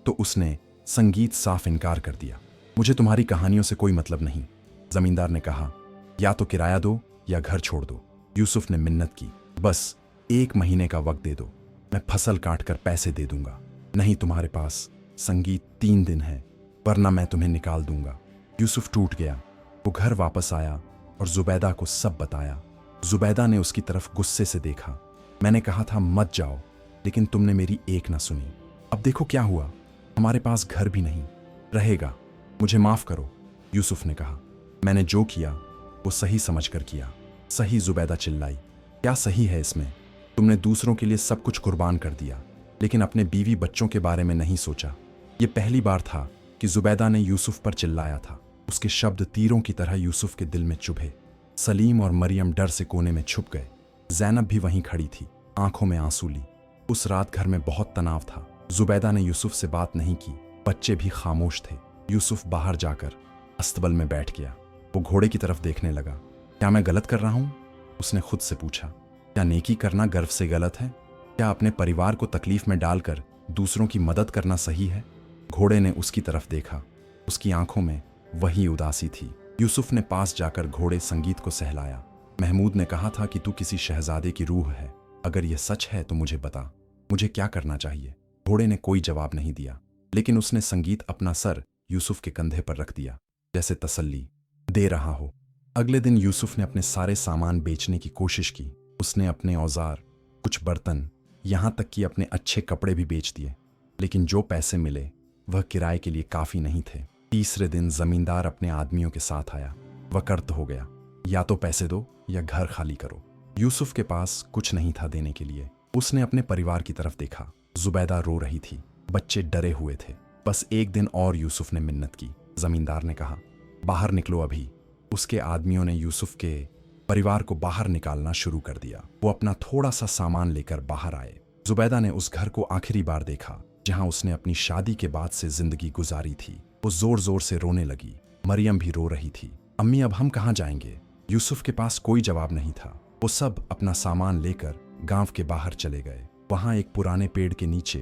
तो उसने संगीत साफ इनकार कर दिया। मुझे तुम्हारी कहानियों से कोई मतलब नहीं, जमींदार ने कहा। या तो किराया दो या घर छोड़ दो। यूसुफ ने मिन्नत की, बस 1 महीने का वक्त दे दो, मैं फसल काट कर पैसे दे दूंगा। नहीं, तुम्हारे पास संगीत 3 दिन है, वरना मैं तुम्हें निकाल दूंगा। यूसुफ टूट गया। वो घर वापस आया और जुबैदा को सब बताया। जुबैदा ने उसकी तरफ गुस्से से देखा। मैंने कहा था मत जाओ, लेकिन तुमने मेरी एक ना सुनी। अब देखो क्या हुआ, हमारे पास घर भी नहीं रहेगा। मुझे माफ करो, यूसुफ ने कहा। मैंने जो किया वो सही समझकर किया। सही, जुबैदा चिल्लाई। क्या सही है इसमें? तुमने दूसरों के लिए सब कुछ कुर्बान कर दिया, लेकिन अपने बीवी बच्चों के बारे में नहीं सोचा। ये पहली बार था कि जुबैदा ने यूसुफ पर चिल्लाया था। उसके शब्द तीरों की तरह यूसुफ के दिल में चुभे। सलीम और मरियम डर से कोने में छुप गए। जैनब भी वहीं खड़ी थी, आंखों में आंसू ली। उस रात घर में बहुत तनाव था। जुबैदा ने यूसुफ से बात नहीं की। बच्चे भी खामोश थे। यूसुफ बाहर जाकर अस्तबल में बैठ गया। वो घोड़े की तरफ देखने लगा। क्या मैं गलत कर रहा हूं? उसने खुद से पूछा। क्या नेकी करना गर्व से गलत है? क्या अपने परिवार को तकलीफ में डालकर दूसरों की मदद करना सही है? घोड़े ने उसकी तरफ देखा। उसकी आंखों में वही उदासी थी। यूसुफ ने पास जाकर घोड़े संगीत को सहलाया। महमूद ने कहा था कि तू किसी शहजादे की रूह है। अगर यह सच है तो मुझे बता, मुझे क्या करना चाहिए? घोड़े ने कोई जवाब नहीं दिया, लेकिन उसने संगीत अपना सर यूसुफ के कंधे पर रख दिया, जैसे तसल्ली दे रहा हो। अगले दिन यूसुफ ने अपने सारे सामान बेचने की कोशिश की। उसने अपने औजार, कुछ बर्तन, यहां तक कि अपने अच्छे कपड़े भी बेच दिए, लेकिन जो पैसे मिले वह किराए के लिए काफी नहीं थे। तीसरे दिन जमींदार अपने आदमियों के साथ आया। वह कर्त हो गया, या तो पैसे दो या घर खाली करो। यूसुफ के पास कुछ नहीं था देने के लिए। उसने अपने परिवार की तरफ देखा। जुबैदा रो रही थी, बच्चे डरे हुए थे। बस 1 दिन और, यूसुफ ने मिन्नत की। जमींदार ने कहा, बाहर निकलो अभी। उसके आदमियों ने यूसुफ के परिवार को बाहर निकालना शुरू कर दिया। वो अपना थोड़ा सा सामान लेकर बाहर आए। जुबैदा ने उस घर को आखिरी बार देखा जहां उसने अपनी शादी के बाद से जिंदगी गुजारी थी। वो जोर जोर से रोने लगी। मरियम भी रो रही थी। अम्मी, अब हम कहाँ जाएंगे? यूसुफ के पास कोई जवाब नहीं था। वो सब अपना सामान लेकर गांव के बाहर चले गए। वहां एक पुराने पेड़ के नीचे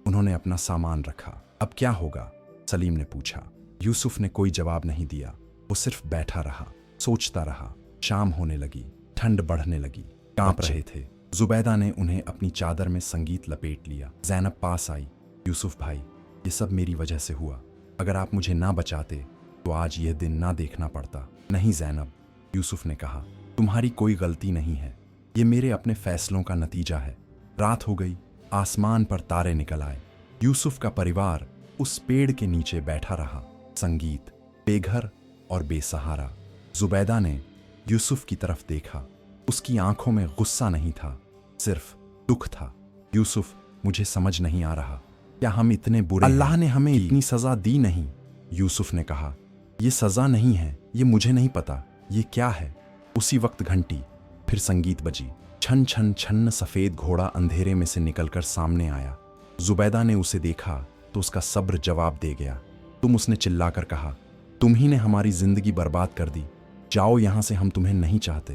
उन्होंने अपना सामान रखा। अब क्या होगा? सलीम ने पूछा। यूसुफ ने कोई जवाब नहीं दिया। वो सिर्फ बैठा रहा, सोचता रहा। शाम होने लगी, ठंड बढ़ने लगी, कांप रहे थे। जुबैदा ने उन्हें अपनी चादर में संगीत लपेट लिया। जैनब पास आई। यूसुफ भाई, ये सब मेरी वजह से हुआ। अगर आप मुझे ना बचाते तो आज यह दिन ना देखना पड़ता। नहीं जैनब, यूसुफ ने कहा, तुम्हारी कोई गलती नहीं है। ये मेरे अपने फैसलों का नतीजा है। रात हो गई, आसमान पर तारे निकल आए। यूसुफ का परिवार उस पेड़ के नीचे बैठा रहा। संगीत, बेघर और बेसहारा। जुबैदा ने यूसुफ की तरफ देखा। उसकी आंखों में गुस्सा नहीं था, सिर्फ दुख था। यूसुफ, मुझे समझ नहीं आ रहा, क्या हम इतने बुरे हैं? अल्लाह ने हमें इतनी सजा दी नहीं। यूसुफ ने कहा, ये सजा नहीं है, ये मुझे नहीं पता, ये क्या है? उसी वक्त घंटी, फिर संगीत बजी। छन छन छन सफेद घोड़ा अंधेरे में से निकलकर सामने आया। जुबैदा ने उसे देखा तो उसका सब्र जवाब दे गया। तुम, उसने चिल्लाकर कहा, तुम ही ने हमारी जिंदगी बर्बाद कर दी। जाओ यहां से, हम तुम्हें नहीं चाहते।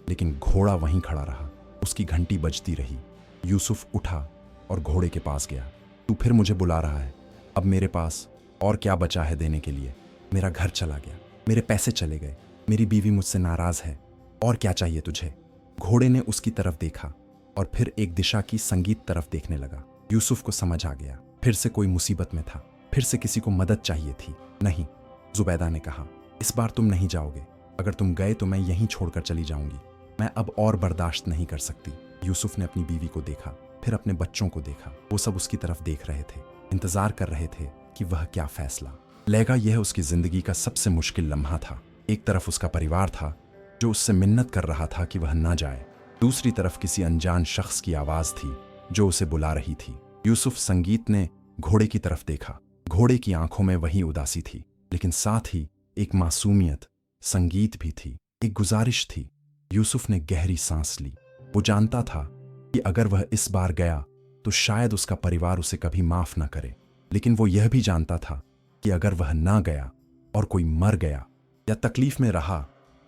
लेकिन घोड़ा वहीं खड़ा रहा। उसकी घंटी बजती रही। यूसुफ उठा और घोड़े के पास गया। तू फिर मुझे बुला रहा है? अब मेरे पास और क्या बचा है देने के लिए? मेरा घर चला गया, मेरे पैसे चले गए, मेरी बीवी मुझसे नाराज है। और क्या चाहिए तुझे? घोड़े ने उसकी तरफ देखा और फिर एक दिशा की संगीत तरफ देखने लगा। यूसुफ को समझ आ गया, फिर से कोई मुसीबत में था, फिर से किसी को मदद चाहिए थी। नहीं, जुबैदा ने कहा, इस बार तुम नहीं जाओगे। अगर तुम गए तो मैं यहीं छोड़कर चली जाऊंगी। मैं अब और बर्दाश्त नहीं कर सकती। यूसुफ ने अपनी बीवी को देखा, फिर अपने बच्चों को देखा। वो सब उसकी तरफ देख रहे थे, इंतजार कर रहे थे कि वह क्या फैसला लेगा। यह उसकी जिंदगी का सबसे मुश्किल लम्हा था। एक तरफ उसका परिवार था जो उससे मिन्नत कर रहा था कि वह ना जाए। दूसरी तरफ किसी अनजान शख्स की आवाज थी जो उसे बुला रही थी। यूसुफ, संगीत ने घोड़े की तरफ देखा। घोड़े की आंखों में वही उदासी थी, लेकिन साथ ही एक मासूमियत। संगीत भी थी, एक गुजारिश थी। यूसुफ ने गहरी सांस ली। वो जानता था कि अगर वह इस बार गया तो शायद उसका परिवार उसे कभी माफ न करे। लेकिन वो यह भी जानता था कि अगर वह ना गया और कोई मर गया या तकलीफ में रहा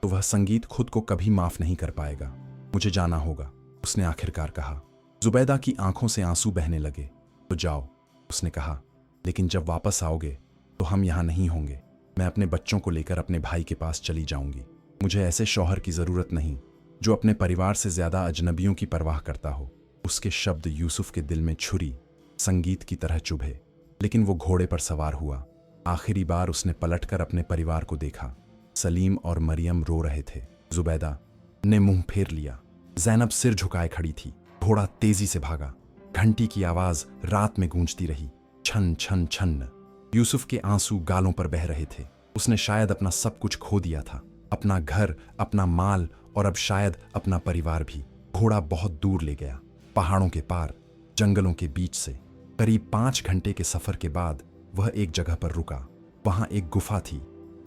तो वह संगीत खुद को कभी माफ नहीं कर पाएगा। मुझे जाना होगा, उसने आखिरकार कहा। जुबैदा की आंखों से आंसू बहने लगे। तो जाओ, उसने कहा, लेकिन जब वापस आओगे तो हम यहां नहीं होंगे। मैं अपने बच्चों को लेकर अपने भाई के पास चली जाऊंगी। मुझे ऐसे शौहर की जरूरत नहीं जो अपने परिवार से ज्यादा अजनबियों की परवाह करता हो। उसके शब्द यूसुफ के दिल में छुरी संगीत की तरह चुभे। लेकिन वो घोड़े पर सवार हुआ। आखिरी बार उसने पलटकर अपने परिवार को देखा। सलीम और मरियम रो रहे थे। जुबैदा ने मुंह फेर लिया। जैनब सिर झुकाए खड़ी थी। घोड़ा तेजी से भागा। घंटी की आवाज रात में गूंजती रही, छन छन छन। यूसुफ के आंसू गालों पर बह रहे थे। उसने शायद अपना सब कुछ खो दिया था, अपना घर, अपना माल और अब शायद अपना परिवार भी। घोड़ा बहुत दूर ले गया, पहाड़ों के पार, जंगलों के बीच से। करीब 5 घंटे के सफर के बाद वह एक जगह पर रुका। वहां एक गुफा थी।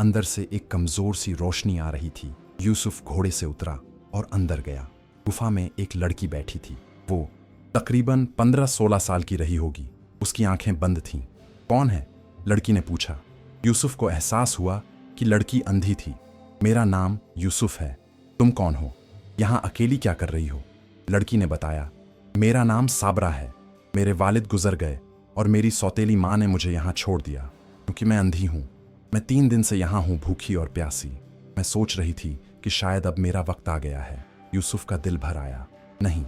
अंदर से एक कमजोर सी रोशनी आ रही थी। यूसुफ घोड़े से उतरा और अंदर गया। गुफा में एक लड़की बैठी थी। वो तकरीबन 15-16 साल की रही होगी। उसकी आंखें बंद थीं। कौन है? लड़की ने पूछा। यूसुफ को एहसास हुआ कि लड़की अंधी थी। मेरा नाम यूसुफ है। तुम कौन हो? यहाँ अकेली क्या कर रही हो? लड़की ने बताया, मेरा नाम साबरा है। मेरे वालिद गुजर गए और मेरी सौतेली माँ ने मुझे यहाँ छोड़ दिया क्योंकि मैं अंधी हूँ। मैं 3 दिन से यहाँ हूँ, भूखी और प्यासी। मैं सोच रही थी कि शायद अब मेरा वक्त आ गया है। यूसुफ का दिल भर आया। नहीं,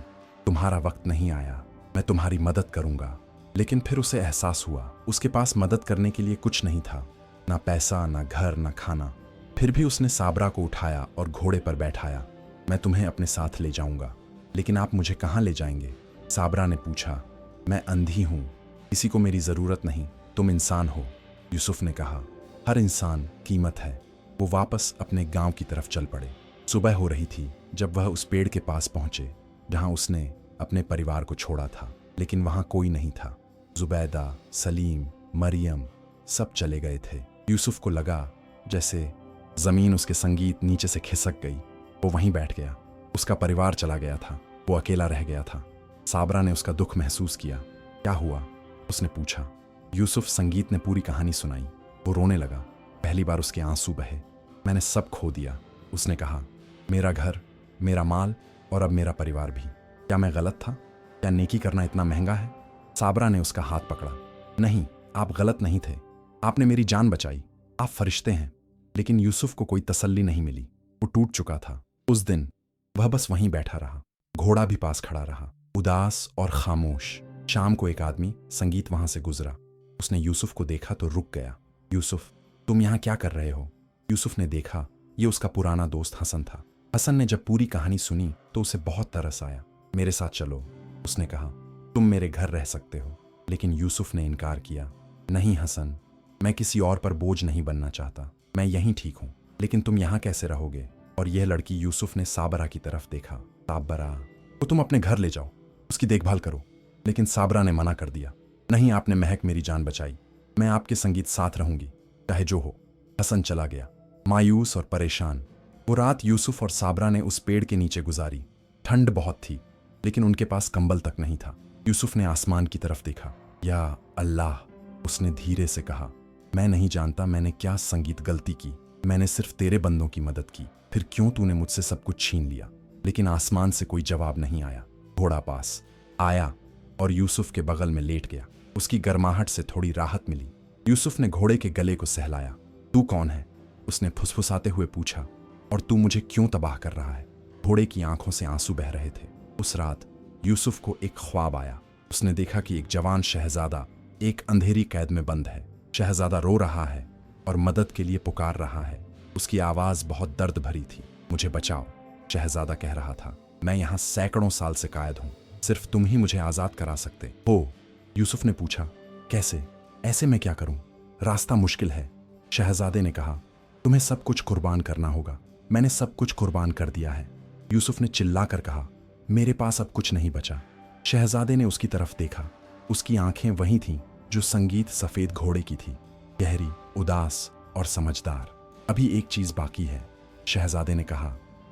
तुम्हारा वक्त नहीं आया। मैं तुम्हारी मदद करूंगा। लेकिन फिर उसे एहसास हुआ उसके पास मदद करने के लिए कुछ नहीं था, ना पैसा, ना घर, ना खाना। फिर भी उसने साबरा को उठाया और घोड़े पर बैठाया। मैं तुम्हें अपने साथ ले जाऊंगा। लेकिन आप मुझे कहाँ ले जाएंगे? साबरा ने पूछा। मैं अंधी हूँ, किसी को मेरी जरूरत नहीं। तुम इंसान हो। यूसुफ ने कहा, हर इंसान कीमत है। वो वापस अपने गांव की तरफ चल पड़े। सुबह हो रही थी जब वह उस पेड़ के पास पहुंचे जहां उसने अपने परिवार को छोड़ा था। लेकिन वहां कोई नहीं था। जुबैदा, सलीम, मरियम सब चले गए थे। यूसुफ को लगा जैसे जमीन उसके संगीत नीचे से खिसक गई। वो वहीं बैठ गया। उसका परिवार चला गया था, वो अकेला रह गया था। साबरा ने उसका दुख महसूस किया। क्या हुआ? उसने पूछा। यूसुफ संगीत ने पूरी कहानी सुनाई। वो रोने लगा। पहली बार उसके आंसू बहे। मैंने सब खो दिया, उसने कहा। मेरा घर, मेरा माल और अब मेरा परिवार भी। क्या मैं गलत था? क्या नेकी करना इतना महंगा है? साबरा ने उसका हाथ पकड़ा। नहीं, आप गलत नहीं थे। आपने मेरी जान बचाई। आप फरिश्ते हैं। लेकिन यूसुफ को कोई तसल्ली नहीं मिली। वो टूट चुका था। उस दिन वह बस वहीं बैठा रहा। घोड़ा भी पास खड़ा रहा, उदास और खामोश। शाम को एक आदमी, संगीत, वहां से गुजरा। उसने यूसुफ को देखा तो रुक गया। यूसुफ, तुम यहां क्या कर रहे हो? यूसुफ ने देखा, ये उसका पुराना दोस्त हसन था। हसन ने जब पूरी कहानी सुनी तो उसे बहुत तरस आया। मेरे साथ चलो, उसने कहा। तुम मेरे घर रह सकते हो। लेकिन यूसुफ ने इनकार किया। नहीं हसन, मैं किसी और पर बोझ नहीं बनना चाहता। मैं यहीं ठीक हूं। लेकिन तुम यहां कैसे रहोगे? और यह लड़की, यूसुफ ने साबरा की तरफ देखा। साबरा, तो तुम अपने घर ले जाओ, उसकी देखभाल करो। लेकिन साबरा ने मना कर दिया। नहीं, आपने महक मेरी जान बचाई। मैं आपके संगीत साथ रहूंगी, चाहे जो हो। हसन चला गया, मायूस और परेशान। वो रात यूसुफ और साबरा ने उस पेड़ के नीचे गुजारी। ठंड बहुत थी, लेकिन उनके पास कंबल तक नहीं था। यूसुफ ने आसमान की तरफ देखा। या अल्लाह, उसने धीरे से कहा। मैं नहीं जानता मैंने क्या संगीत गलती की। मैंने सिर्फ तेरे बंदों की मदद की। फिर क्यों तूने मुझसे सब कुछ छीन लिया? लेकिन आसमान से कोई जवाब नहीं आया। घोड़ा पास आया और यूसुफ के बगल में लेट गया। उसकी गर्माहट से थोड़ी राहत मिली। यूसुफ ने घोड़े के गले को सहलाया। तू कौन है? उसने फुसफुसाते हुए पूछा। और तू मुझे क्यों तबाह कर रहा है? घोड़े की आंखों से आंसू बह रहे थे। उस रात यूसुफ को एक ख्वाब आया। उसने देखा कि एक जवान शहजादा एक अंधेरी कैद में बंद है। शहजादा रो रहा है और मदद के लिए पुकार रहा है। उसकी आवाज बहुत दर्द भरी थी। मुझे बचाओ, शहजादा कह रहा था। मैं यहां सैकड़ों साल से कैद हूं। सिर्फ तुम ही मुझे आजाद करा सकते हो। यूसुफ ने पूछा, कैसे? ऐसे मैं क्या करूं? रास्ता मुश्किल है। शहजादे ने कहा, तुम्हें सब कुछ कुर्बान करना होगा। मैंने सब कुछ कुर्बान कर दिया है। यूसुफ ने चिल्लाकर कहा, मेरे पास अब कुछ नहीं बचा। शहजादे ने उसकी तरफ देखा। उसकी आंखें वही थीं जो संगीत सफेद घोड़े की थी, गहरी, उदास और समझदार। अभी एक चीज बाकी है, शहजादे ने कहा।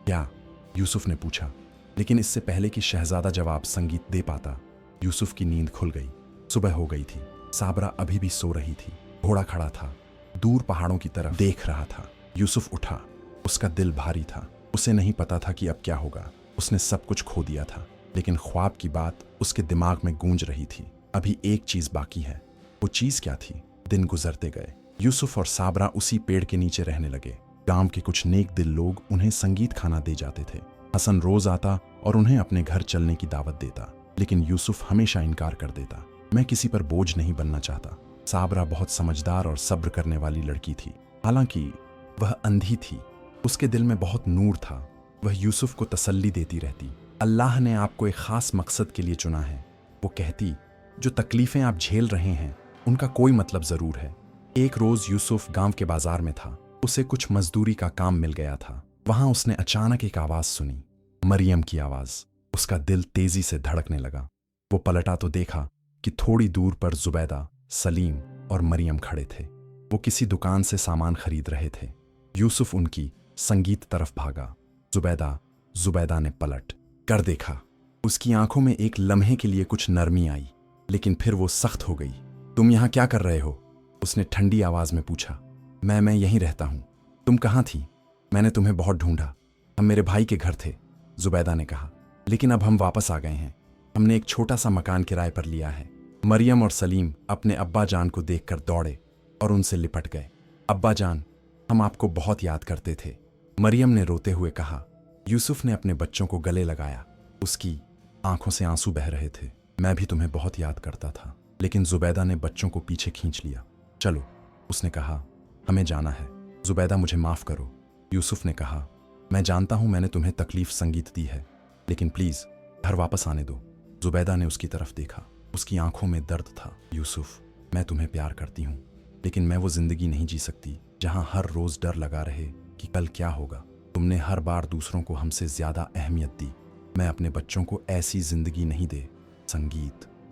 क्या? यूसुफ ने पूछा। लेकिन इससे पहले कि शहजादा जवाब संगीत दे पाता, यूसुफ की नींद खुल गई। सुबह हो गई थी। साबरा अभी भी सो रही थी। घोड़ा खड़ा था, दूर पहाड़ों की तरफ देख रहा था। यूसुफ उठा। उसका दिल भारी था। उसे नहीं पता था कि अब क्या होगा। उसने सब कुछ खो दिया था, लेकिन ख्वाब की बात उसके दिमाग में गूंज रही थी। अभी एक चीज बाकी है। वो चीज क्या थी? दिन गुजरते गए। यूसुफ और साबरा उसी पेड़ के नीचे रहने लगे। गांव के कुछ नेक दिल लोग उन्हें संगीत खाना दे जाते थे। हसन रोज आता और उन्हें अपने घर चलने की दावत देता, लेकिन यूसुफ हमेशा इनकार कर देता। मैं किसी पर बोझ नहीं बनना चाहता। साबरा बहुत समझदार और सब्र करने वाली लड़की थी। हालांकि वह अंधी थी, उसके दिल में बहुत नूर था। वह यूसुफ को तसल्ली देती रहती। अल्लाह ने आपको एक खास मकसद के लिए चुना है, वो कहती। जो तकलीफें आप झेल रहे हैं उनका कोई मतलब जरूर है। एक रोज यूसुफ गांव के बाजार में था। उसे कुछ मजदूरी का काम मिल गया था। वहां उसने अचानक एक आवाज सुनी, मरियम की आवाज। उसका दिल तेजी से धड़कने लगा। वो पलटा तो देखा कि थोड़ी दूर पर जुबैदा, सलीम और मरियम खड़े थे। वो किसी दुकान से सामान खरीद रहे थे। यूसुफ उनकी संगीत तरफ भागा। जुबैदा ने पलट कर देखा। उसकी आंखों में एक लम्हे के लिए कुछ नरमी आई, लेकिन फिर वो सख्त हो गई। तुम यहां क्या कर रहे हो? उसने ठंडी आवाज में पूछा। मैं यहीं रहता हूं। तुम कहां थी? मैंने तुम्हें बहुत ढूंढा। हम मेरे भाई के घर थे, जुबैदा ने कहा। लेकिन अब हम वापस आ गए हैं। हमने एक छोटा सा मकान किराए पर लिया है। मरियम और सलीम अपने अब्बा जान को देखकर दौड़े और उनसे लिपट गए। अब्बा जान, हम आपको बहुत याद करते थे, मरियम ने रोते हुए कहा। यूसुफ ने अपने बच्चों को गले लगाया। उसकी आंखों से आंसू बह रहे थे। मैं भी तुम्हें बहुत याद करता था। लेकिन जुबैदा ने बच्चों को पीछे खींच लिया। चलो, उसने कहा, हमें जाना है। जुबैदा, मुझे माफ करो। यूसुफ ने कहा, मैं जानता हूं मैंने तुम्हें तकलीफ संगीत दी है, लेकिन प्लीज घर वापस आने दो। जुबैदा ने उसकी तरफ देखा। उसकी आंखों में दर्द था। यूसुफ, मैं तुम्हें प्यार करती हूं, लेकिन मैं वो जिंदगी नहीं जी सकती जहां हर रोज डर लगा रहे कि कल क्या होगा। तुमने हर बार दूसरों को हमसे ज्यादा अहमियत दी। मैं अपने बच्चों को ऐसी जिंदगी नहीं दे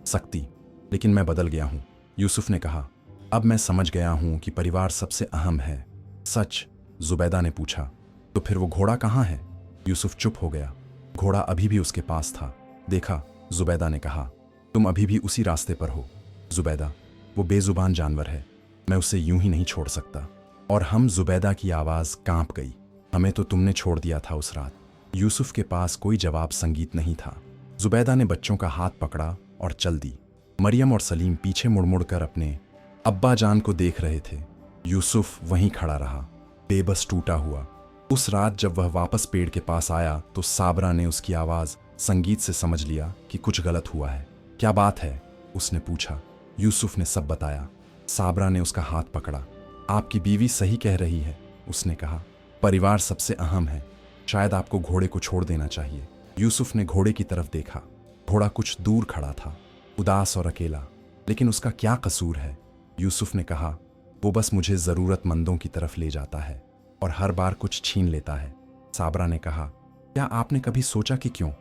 सकती। लेकिन मैं बदल गया हूं, यूसुफ ने कहा। अब मैं समझ गया हूं कि परिवार सबसे अहम है। सच? जुबैदा ने पूछा। तो फिर वो घोड़ा कहाँ है? यूसुफ चुप हो गया। घोड़ा अभी भी उसके पास था। देखा, जुबैदा ने कहा, तुम अभी भी उसी रास्ते पर हो। जुबैदा, वो बेजुबान जानवर है, मैं उसे यूं ही नहीं छोड़ सकता। और हम, जुबैदा की आवाज़ कांप गई। हमें तो तुमने छोड़ दिया था उस रात। यूसुफ के पास कोई जवाब संगीत नहीं था। जुबैदा ने बच्चों का हाथ पकड़ा और चल दी। मरियम और सलीम पीछे मुड़ मुड़ कर अपने अब्बा जान को देख रहे थे। यूसुफ वहीं खड़ा रहा, बेबस टूटा हुआ। उस रात जब वह वापस पेड़ के पास आया तो साबरा ने उसकी आवाज़ संगीत से समझ लिया कि कुछ गलत हुआ है। क्या बात है? उसने पूछा। यूसुफ ने सब बताया। साबरा ने उसका हाथ पकड़ा। आपकी बीवी सही कह रही है, उसने कहा। परिवार सबसे अहम है। शायद आपको घोड़े को छोड़ देना चाहिए। यूसुफ ने घोड़े की तरफ देखा। घोड़ा कुछ दूर खड़ा था, उदास और अकेला। लेकिन उसका क्या कसूर है? यूसुफ ने कहा, वो बस मुझे ज़रूरतमंदों की तरफ ले जाता है और हर बार कुछ छीन लेता है। साबरा ने कहा, क्या आपने कभी सोचा कि क्यों?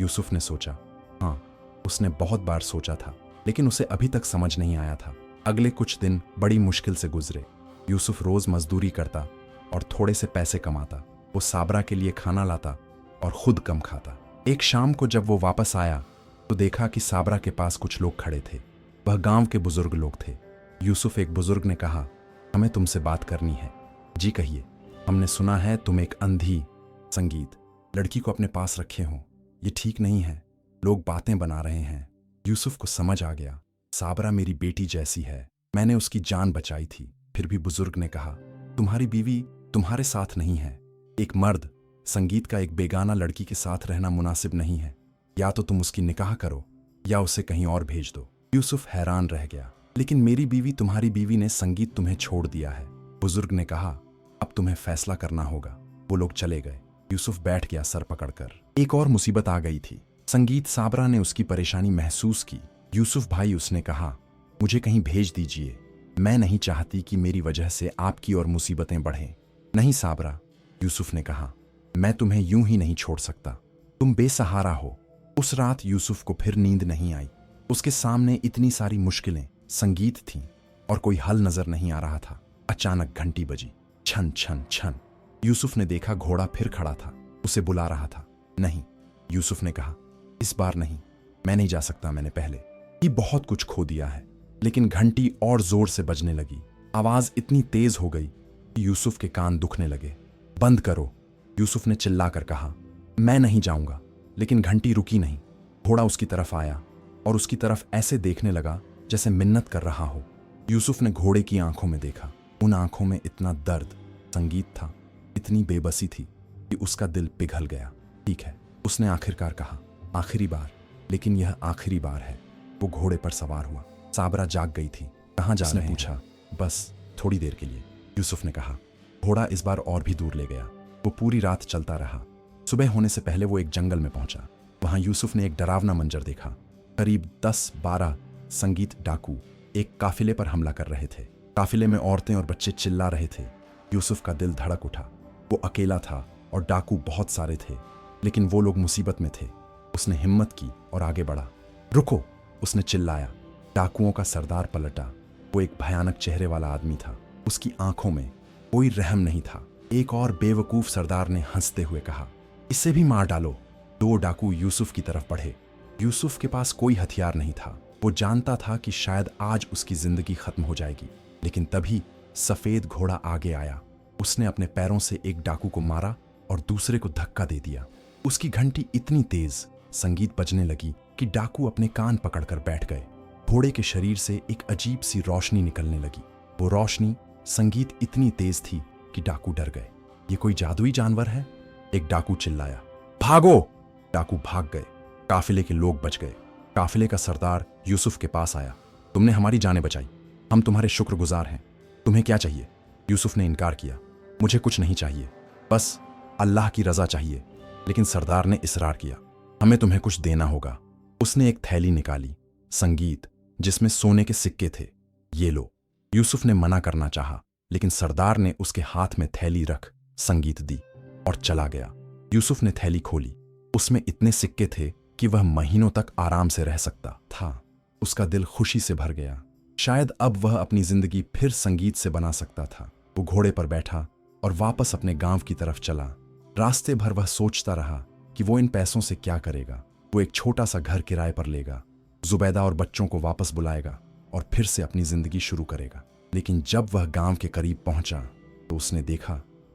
यूसुफ ने सोचा। हाँ, उसने बहुत बार सोचा था, लेकिन उसे अभी तक समझ नहीं आया था। अगले कुछ दिन बड़ी मुश्किल से गुजरे। यूसुफ रोज़ मजदूरी करता और थोड़े से पैसे कमाता। वो साबरा के लिए खाना लाता और खुद कम खाता। एक शाम को जब वो वापस आया तो देखा कि साबरा के पास कुछ लोग खड़े थे। वह गांव के बुजुर्ग लोग थे। यूसुफ, एक बुजुर्ग ने कहा, हमें तुमसे बात करनी है। जी कहिए। हमने सुना है तुम एक अंधी संगीत लड़की को अपने पास रखे हो। ये ठीक नहीं है, लोग बातें बना रहे हैं। यूसुफ को समझ आ गया, साबरा मेरी बेटी जैसी है, मैंने उसकी जान बचाई थी। फिर भी बुजुर्ग ने कहा, तुम्हारी बीवी तुम्हारे साथ नहीं है। एक मर्द संगीत का एक बेगाना लड़की के साथ रहना मुनासिब नहीं है। या तो तुम उसकी निकाह करो या उसे कहीं और भेज दो। यूसुफ हैरान रह गया। लेकिन मेरी बीवी, तुम्हारी बीवी ने संगीत तुम्हें छोड़ दिया है। बुजुर्ग ने कहा, अब तुम्हें फैसला करना होगा। वो लोग चले गए। यूसुफ बैठ गया सर पकड़कर। एक और मुसीबत आ गई थी। संगीत, साबरा ने उसकी परेशानी महसूस की। यूसुफ भाई, उसने कहा, मुझे कहीं भेज दीजिए। मैं नहीं चाहती कि मेरी वजह से आपकी और मुसीबतें बढ़ें। नहीं साबरा, यूसुफ ने कहा, मैं तुम्हें यूं ही नहीं छोड़ सकता। तुम बेसहारा हो। उस रात यूसुफ को फिर नींद नहीं आई। उसके सामने इतनी सारी मुश्किलें, संगीत थीं और कोई हल नजर नहीं आ रहा था। अचानक घंटी बजी। छन छन छन। यूसुफ ने देखा, घोड़ा फिर खड़ा था, उसे बुला रहा था। नहीं, यूसुफ ने कहा, इस बार नहीं, मैं नहीं जा सकता। मैंने पहले ही बहुत कुछ खो दिया है। लेकिन घंटी और जोर से बजने लगी। आवाज इतनी तेज हो गई कि यूसुफ के कान दुखने लगे। बंद करो, यूसुफ ने चिल्लाकर कहा। मैं नहीं जाऊंगा। लेकिन घंटी रुकी नहीं। घोड़ा उसकी तरफ आया और उसकी तरफ ऐसे देखने लगा जैसे मिन्नत कर रहा हो। यूसुफ ने घोड़े की आंखों में देखा। उन आंखों में इतना दर्द, संगीत था, इतनी बेबसी थी कि उसका दिल पिघल गया। ठीक है, उसने आखिरकार कहा, आखिरी बार, लेकिन यह आखिरी बार है। वो घोड़े पर सवार हुआ। साबरा जाग गई थी। कहाँ जा रहे हैं? पूछा। बस थोड़ी देर के लिए, यूसुफ ने कहा। घोड़ा इस बार और भी दूर ले गया। वो पूरी रात चलता रहा। सुबह होने से पहले वो एक जंगल में पहुंचा। वहां यूसुफ ने एक डरावना मंजर देखा। करीब 10-12 संगीत डाकू एक काफिले पर हमला कर रहे थे। काफिले में औरतें और बच्चे चिल्ला रहे थे। यूसुफ का दिल धड़क उठा। वो अकेला था और डाकू बहुत सारे थे, लेकिन वो लोग मुसीबत में थे। उसने हिम्मत की और आगे बढ़ा। रुको, उसने चिल्लाया। डाकुओं का सरदार पलटा। वो एक भयानक चेहरे वाला आदमी था। उसकी आंखों में कोई रहम नहीं था। एक और बेवकूफ सरदार ने हंसते हुए कहा, इसे भी मार डालो। 2 डाकू यूसुफ की तरफ बढ़े। यूसुफ के पास कोई हथियार नहीं था। वो जानता था कि शायद आज उसकी जिंदगी खत्म हो जाएगी। लेकिन तभी सफेद घोड़ा आगे आया। उसने अपने पैरों से एक डाकू को मारा और दूसरे को धक्का दे दिया। उसकी घंटी इतनी तेज संगीत बजने लगी कि डाकू अपने कान पकड़कर बैठ गए। घोड़े के शरीर से एक अजीब सी रोशनी निकलने लगी। वो रोशनी, संगीत इतनी तेज थी कि डाकू डर गए। ये कोई जादुई जानवर है? एक डाकू चिल्लाया। भागो! डाकू भाग गए। काफिले के लोग बच गए। काफिले का सरदार यूसुफ के पास आया। तुमने हमारी जानें बचाई, हम तुम्हारे शुक्रगुजार हैं। तुम्हें क्या चाहिए? यूसुफ ने इनकार किया। मुझे कुछ नहीं चाहिए, बस अल्लाह की रजा चाहिए। लेकिन सरदार ने इसरार किया। हमें तुम्हें कुछ देना होगा। उसने एक थैली निकाली, संगीत, जिसमें सोने के सिक्के थे। ये लो। यूसुफ ने मना करना चाहा, लेकिन सरदार ने उसके हाथ में थैली रख संगीत दी और चला गया। यूसुफ ने थैली खोली। उसमें इतने सिक्के थे कि वह महीनों तक आराम से रह सकता था। उसका दिल खुशी से भर गया। शायद अब वह अपनी जिंदगी फिर संगीत से बना सकता था। वो घोड़े पर बैठा और वापस अपने गांव की तरफ चला। रास्ते भर वह सोचता रहा कि वो इन पैसों से क्या करेगा। वो एक छोटा सा घर किराए पर लेगा, जुबैदा और बच्चों को वापस बुलाएगा और फिर से अपनी जिंदगी शुरू करेगा। लेकिन जब वह गांव के करीब पहुंचा तो उसने देखा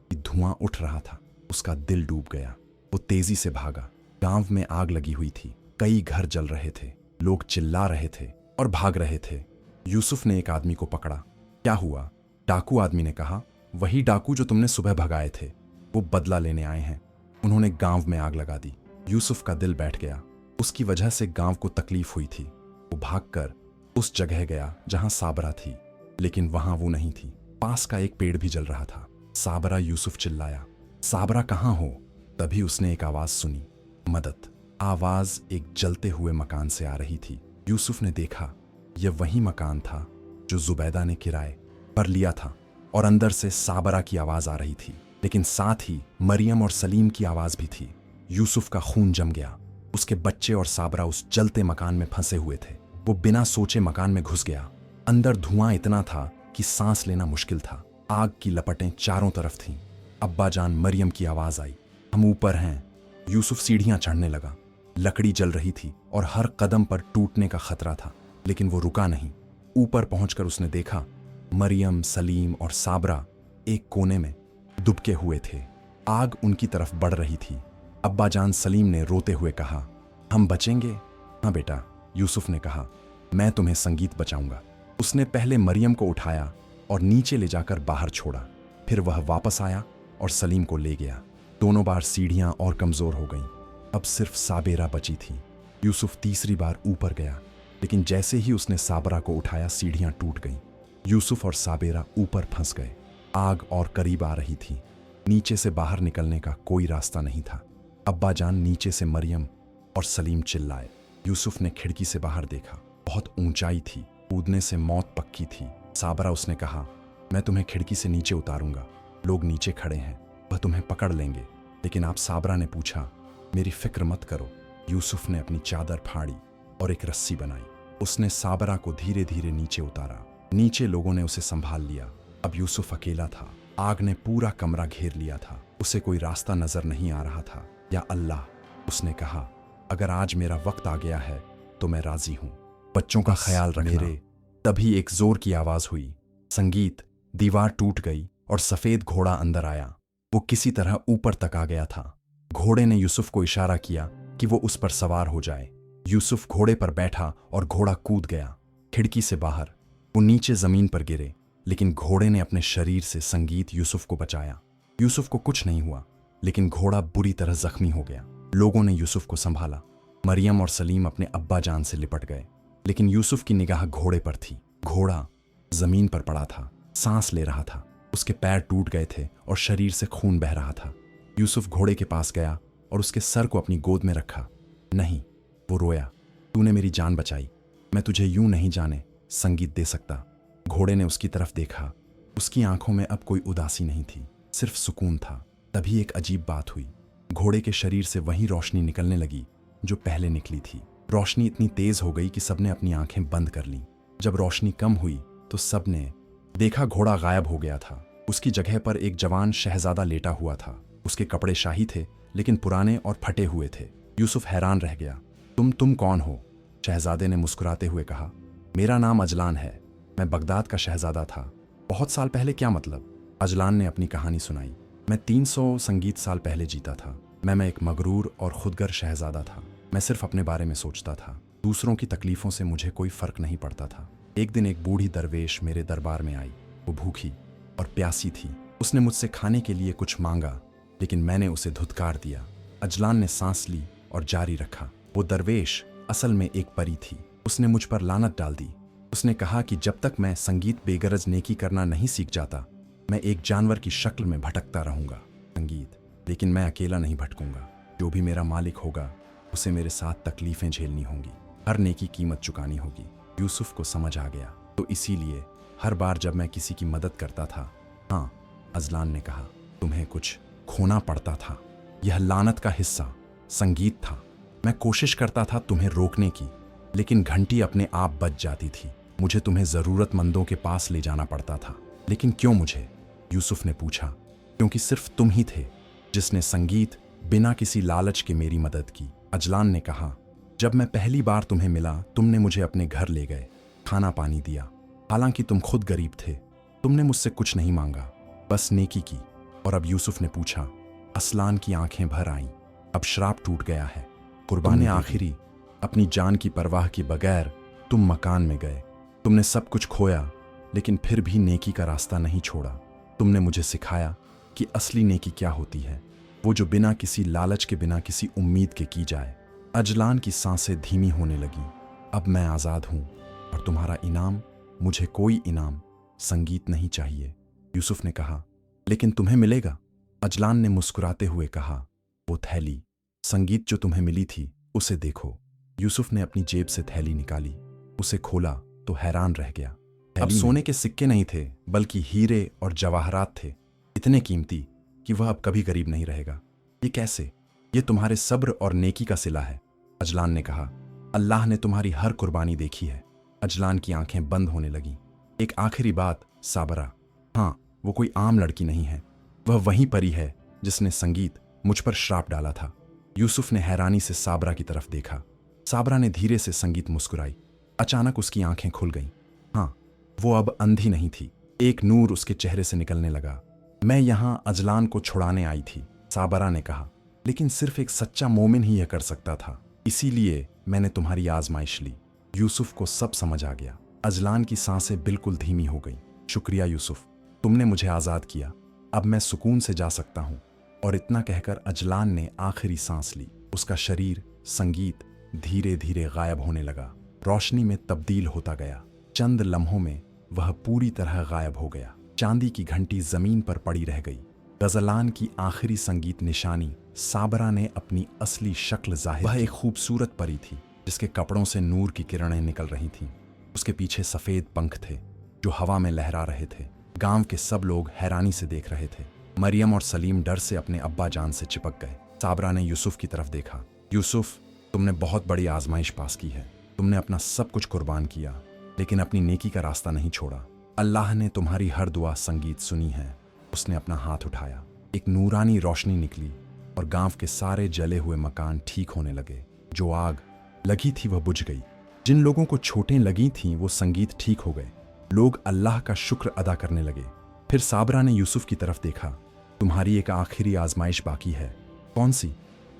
कि धुआं उठ रहा था। उसका दिल डूब गया। वो तेजी से भागा। गांव में आग लगी हुई थी, कई घर जल रहे थे, लोग चिल्ला रहे थे और भाग रहे थे। यूसुफ ने एक आदमी को पकड़ा। क्या हुआ? डाकू आदमी ने कहा। वही डाकू जो तुमने सुबह भगाए थे, वो बदला लेने आए हैं। उन्होंने गांव में आग लगा दी। यूसुफ का दिल बैठ गया। उसकी वजह से गांव को तकलीफ हुई थी। वो भागकर उस जगह गया जहां साबरा थी, लेकिन वहां वो नहीं थी। पास का एक पेड़ भी जल रहा था। साबरा! यूसुफ चिल्लाया। साबरा कहाँ हो? तभी उसने एक आवाज सुनी, मदद। आवाज एक जलते हुए मकान से आ रही थी। यूसुफ ने देखा, यह वही मकान था जो जुबैदा ने किराए पर लिया था और अंदर से साबरा की आवाज आ रही थी, लेकिन साथ ही मरियम और सलीम की आवाज भी थी। यूसुफ का खून जम गया। उसके बच्चे और साबरा उस जलते मकान में फंसे हुए थे। वो बिना सोचे मकान में घुस गया। अंदर धुआं इतना था कि सांस लेना मुश्किल था। आग की लपटें चारों तरफ थीं। अब्बा जान, मरियम की आवाज आई, हम ऊपर हैं। यूसुफ सीढ़ियां चढ़ने लगा। लकड़ी जल रही थी और हर कदम पर टूटने का खतरा था, लेकिन वो रुका नहीं। ऊपर पहुंचकर उसने देखा, मरियम, सलीम और साबरा एक कोने में दुबके हुए थे। आग उनकी तरफ बढ़ रही थी। अब्बा जान सलीम ने रोते हुए कहा, हम बचेंगे? हाँ बेटा, यूसुफ ने कहा, मैं तुम्हें संगीत बचाऊंगा। उसने पहले मरियम को उठाया और नीचे ले जाकर बाहर छोड़ा। फिर वह वापस आया और सलीम को ले गया। दोनों बार सीढ़ियां और कमजोर हो गईं। अब सिर्फ साबेरा बची थी। यूसुफ तीसरी बार ऊपर गया, लेकिन जैसे ही उसने साबरा को उठाया, सीढ़ियां टूट गईं। यूसुफ और साबेरा ऊपर फंस गए। आग और करीब आ रही थी। नीचे से बाहर निकलने का कोई रास्ता नहीं था। अब्बा जान नीचे से मरियम और सलीम चिल्लाए। यूसुफ ने खिड़की से बाहर देखा। बहुत ऊंचाई थी, कूदने से मौत पक्की थी। साबरा, उसने कहा, मैं तुम्हें खिड़की से नीचे उतारूंगा। लोग नीचे खड़े हैं, वह तुम्हें पकड़ लेंगे। लेकिन आप? साबरा ने पूछा। मेरी फिक्र मत करो। यूसुफ ने अपनी चादर फाड़ी और एक रस्सी बनाई। उसने साबरा को धीरे धीरे नीचे उतारा। नीचे लोगों ने उसे संभाल लिया। अब यूसुफ अकेला था। आग ने पूरा कमरा घेर लिया था। उसे कोई रास्ता नजर नहीं आ रहा था। या अल्लाह, उसने कहा, अगर आज मेरा वक्त आ गया है तो मैं राजी हूं। बच्चों का ख्याल रखना। तभी एक जोर की आवाज हुई, संगीत। दीवार टूट गई और सफेद घोड़ा अंदर आया। वो किसी तरह ऊपर तक आ गया था। घोड़े ने यूसुफ को इशारा किया कि वो उस पर सवार हो जाए। यूसुफ घोड़े पर बैठा और घोड़ा कूद गया। खिड़की से बाहर वो नीचे जमीन पर गिरे, लेकिन घोड़े ने अपने शरीर से संगीत यूसुफ को बचाया। यूसुफ को कुछ नहीं हुआ, लेकिन घोड़ा बुरी तरह जख्मी हो गया। लोगों ने यूसुफ को संभाला। मरियम और सलीम अपने अब्बा जान से लिपट गए, लेकिन यूसुफ की निगाह घोड़े पर थी। घोड़ा जमीन पर पड़ा था, सांस ले रहा था। उसके पैर टूट गए थे और शरीर से खून बह रहा था। यूसुफ घोड़े के पास गया और उसके सर को अपनी गोद में रखा। नहीं, वो रोया, तूने मेरी जान बचाई। मैं तुझे यूं नहीं जाने संगीत दे सकता। घोड़े ने उसकी तरफ देखा। उसकी आंखों में अब कोई उदासी नहीं थी, सिर्फ सुकून था। तभी एक अजीब बात हुई। घोड़े के शरीर से वही रोशनी निकलने लगी जो पहले निकली थी। रोशनी इतनी तेज हो गई कि सबने अपनी आंखें बंद कर लीं। जब रोशनी कम हुई तो सबने देखा घोड़ा गायब हो गया था। उसकी जगह पर एक जवान शहजादा लेटा हुआ था। उसके कपड़े शाही थे, लेकिन पुराने और फटे हुए थे। यूसुफ हैरान रह गया। तुम कौन हो? शहजादे ने मुस्कुराते हुए कहा, मेरा नाम अजलान है। मैं बगदाद का शहजादा था। बहुत साल पहले? क्या मतलब? अजलान ने अपनी कहानी सुनाई। मैं 300 संगीत साल पहले जीता था। मैं एक मगरूर और खुदगर शहजादा था। मैं सिर्फ अपने बारे में सोचता था। दूसरों की तकलीफों से मुझे कोई फर्क नहीं पड़ता था। एक दिन एक बूढ़ी दरवेश मेरे दरबार में आई। वो भूखी और प्यासी थी। उसने मुझसे खाने के लिए कुछ मांगा, लेकिन मैंने उसे धुतकार दिया। अजलान ने सांस ली और जारी रखा, वो दरवेश असल में एक परी थी। उसने मुझ पर लानत डाल दी। उसने कहा कि जब तक मैं संगीत बेगरज नेकी करना नहीं सीख जाता, मैं एक जानवर की शक्ल में भटकता रहूंगा। संगीत, लेकिन मैं अकेला नहीं भटकूंगा। जो भी मेरा मालिक होगा उसे मेरे साथ तकलीफें झेलनी होंगी। हर नेकी कीमत चुकानी होगी। यूसुफ को समझ आ गया, तो इसीलिए हर बार जब मैं किसी की मदद करता था, हाँ, अजलान ने कहा, तुम्हें कुछ खोना पड़ता था। यह लानत का हिस्सा संगीत था। मैं कोशिश करता था तुम्हें रोकने की, लेकिन घंटी अपने आप बज जाती थी। मुझे तुम्हें जरूरतमंदों के पास ले जाना पड़ता था। लेकिन क्यों मुझे? यूसुफ ने पूछा। क्योंकि सिर्फ तुम ही थे जिसने संगीत बिना किसी लालच के मेरी मदद की। अजलान ने कहा, जब मैं पहली बार तुम्हें मिला तुमने मुझे अपने घर ले गए, खाना पानी दिया। हालांकि तुम खुद गरीब थे, तुमने मुझसे कुछ नहीं मांगा, बस नेकी की। और अब यूसुफ ने पूछा। असलान की आंखें भर आईं। अब श्राप टूट गया है। कुर्बान आखिरी अपनी जान की परवाह के बगैर तुम मकान में गए। तुमने सब कुछ खोया लेकिन फिर भी नेकी का रास्ता नहीं छोड़ा। तुमने मुझे सिखाया कि असली नेकी क्या होती है, वो जो बिना किसी लालच के, बिना किसी उम्मीद के की जाए। अजलान की सांसें धीमी होने लगी। अब मैं आज़ाद हूं और तुम्हारा इनाम, मुझे कोई इनाम, संगीत नहीं चाहिए। यूसुफ ने कहा, लेकिन तुम्हें मिलेगा। अजलान ने मुस्कुराते हुए कहा, वो थैली, संगीत जो तुम्हें मिली थी, उसे देखो। यूसुफ ने अपनी जेब से थैली निकाली, उसे खोला तो हैरान रह गया। अब सोने के सिक्के नहीं थे, बल्कि हीरे और जवाहरात थे, इतने कीमती कि वह अब कभी गरीब नहीं रहेगा। ये कैसे? ये तुम्हारे सब्र और नेकी का सिला है। अजलान ने कहा, अल्लाह ने तुम्हारी हर कुर्बानी देखी है। अजलान की आंखें बंद होने लगीं। एक आखिरी बात, साबरा, हाँ, वो कोई आम लड़की नहीं है। वह वही परी है जिसने संगीत मुझ पर श्राप डाला था। यूसुफ ने हैरानी से साबरा की तरफ देखा। साबरा ने धीरे से संगीत मुस्कुराई। अचानक उसकी आंखें खुल गईं। हाँ, वो अब अंधी नहीं थी। एक नूर उसके चेहरे से निकलने लगा। मैं यहां अजलान को छुड़ाने आई थी, साबरा ने कहा, लेकिन सिर्फ एक सच्चा मोमिन ही यह कर सकता था, इसीलिए मैंने तुम्हारी आजमाइश ली। यूसुफ को सब समझ आ गया। अजलान की सांसें बिल्कुल धीमी हो गईं। शुक्रिया यूसुफ, तुमने मुझे आजाद किया। अब मैं सुकून से जा सकता हूं। और इतना कहकर अजलान ने आखिरी सांस ली। उसका शरीर, संगीत धीरे धीरे गायब होने लगा, रोशनी में तब्दील होता गया। चंद लम्हों में वह पूरी तरह गायब हो गया। चांदी की घंटी जमीन पर पड़ी रह गई। गजलान की आखिरी संगीत निशानी, साबरा ने अपनी असली शक्ल जाहिर। वह एक खूबसूरत परी थी जिसके कपड़ों से नूर की किरणें निकल रही थीं। उसके पीछे सफेद पंख थे जो हवा में लहरा रहे थे। गांव के सब लोग हैरानी से देख रहे थे। मरियम और सलीम डर से अपने अब्बा जान से चिपक गए। साबरा ने यूसुफ की तरफ देखा। यूसुफ, तुमने बहुत बड़ी आजमाइश पास की है। तुमने अपना सब कुछ कुर्बान किया, लेकिन अपनी नेकी का रास्ता नहीं छोड़ा। अल्लाह ने तुम्हारी हर दुआ संगीत सुनी है। उसने अपना हाथ उठाया। एक नूरानी रोशनी निकली और गांव के सारे जले हुए मकान ठीक होने लगे। जो आग लगी थी वह बुझ गई। जिन लोगों को चोटें लगी थीं वो संगीत ठीक हो गए। लोग अल्लाह का शुक्र अदा करने लगे। फिर साबरा ने यूसुफ की तरफ देखा। तुम्हारी एक आखिरी आजमाइश बाकी है। कौन सी?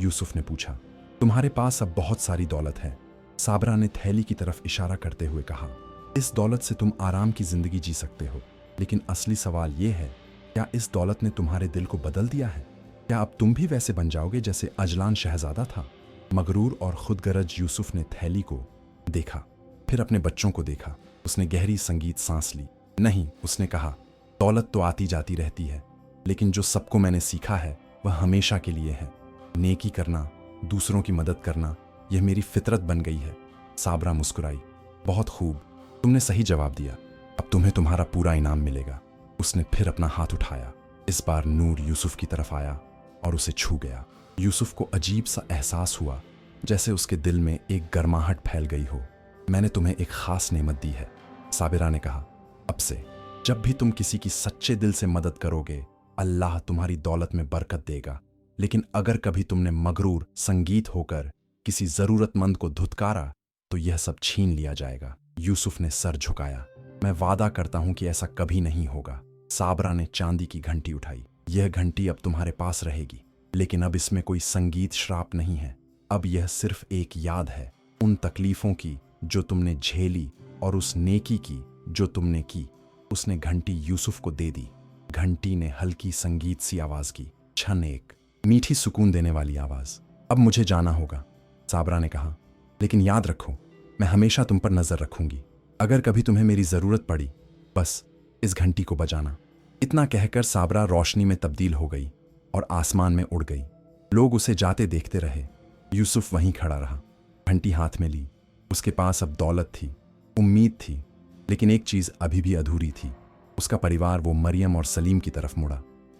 यूसुफ ने पूछा। तुम्हारे पास अब बहुत सारी दौलत है। साबरा ने थैली की तरफ इशारा करते हुए कहा, इस दौलत से तुम आराम की जिंदगी जी सकते हो। लेकिन असली सवाल यह है, क्या इस दौलत ने तुम्हारे दिल को बदल दिया है? क्या अब तुम भी वैसे बन जाओगे जैसे अजलान शहजादा था? मगरूर और खुदगरज यूसुफ ने थैली को देखा, फिर अपने बच्चों को देखा। उसने गहरी संगीत सांस ली। नहीं, उसने कहा, दौलत तो आती जाती रहती है, लेकिन जो सबको मैंने सीखा है वह हमेशा के लिए है। नेकी करना, दूसरों की मदद करना, यह मेरी फितरत बन गई है। साबरा मुस्कुराई। बहुत खूब, तुमने सही जवाब दिया। अब तुम्हें तुम्हारा पूरा इनाम मिलेगा। उसने फिर अपना हाथ उठाया। इस बार नूर यूसुफ की तरफ आया और उसे छू गया। यूसुफ को अजीब सा एहसास हुआ, जैसे उसके दिल में एक गर्माहट फैल गई हो। मैंने तुम्हें एक खास नेमत दी है, साबिरा ने कहा। अब से जब भी तुम किसी की सच्चे दिल से मदद करोगे, अल्लाह तुम्हारी दौलत में बरकत देगा। लेकिन अगर कभी तुमने मगरूर संगीत होकर किसी जरूरतमंद को धुतकारा तो यह सब छीन लिया जाएगा। यूसुफ ने सर झुकाया। मैं वादा करता हूं कि ऐसा कभी नहीं होगा। साबरा ने चांदी की घंटी उठाई। यह घंटी अब तुम्हारे पास रहेगी, लेकिन अब इसमें कोई संगीत श्राप नहीं है। अब यह सिर्फ एक याद है उन तकलीफों की जो तुमने झेली और उस नेकी की जो तुमने की। उसने घंटी यूसुफ को दे दी। घंटी ने हल्की संगीत सी आवाज की, छन एक मीठी सुकून देने वाली आवाज। अब मुझे जाना होगा, साबरा ने कहा, लेकिन याद रखो, मैं हमेशा तुम पर नजर रखूंगी। अगर कभी तुम्हें मेरी जरूरत पड़ी, बस इस घंटी को बजाना। इतना कहकर साबरा रोशनी में तब्दील हो गई और आसमान में उड़ गई। लोग उसे जाते देखते रहे। यूसुफ वहीं खड़ा रहा, घंटी हाथ में ली। उसके पास अब दौलत थी, उम्मीद थी, लेकिन एक चीज अभी भी अधूरी थी। उसका परिवार, वो मरियम और सलीम की तरफ मुड़ा।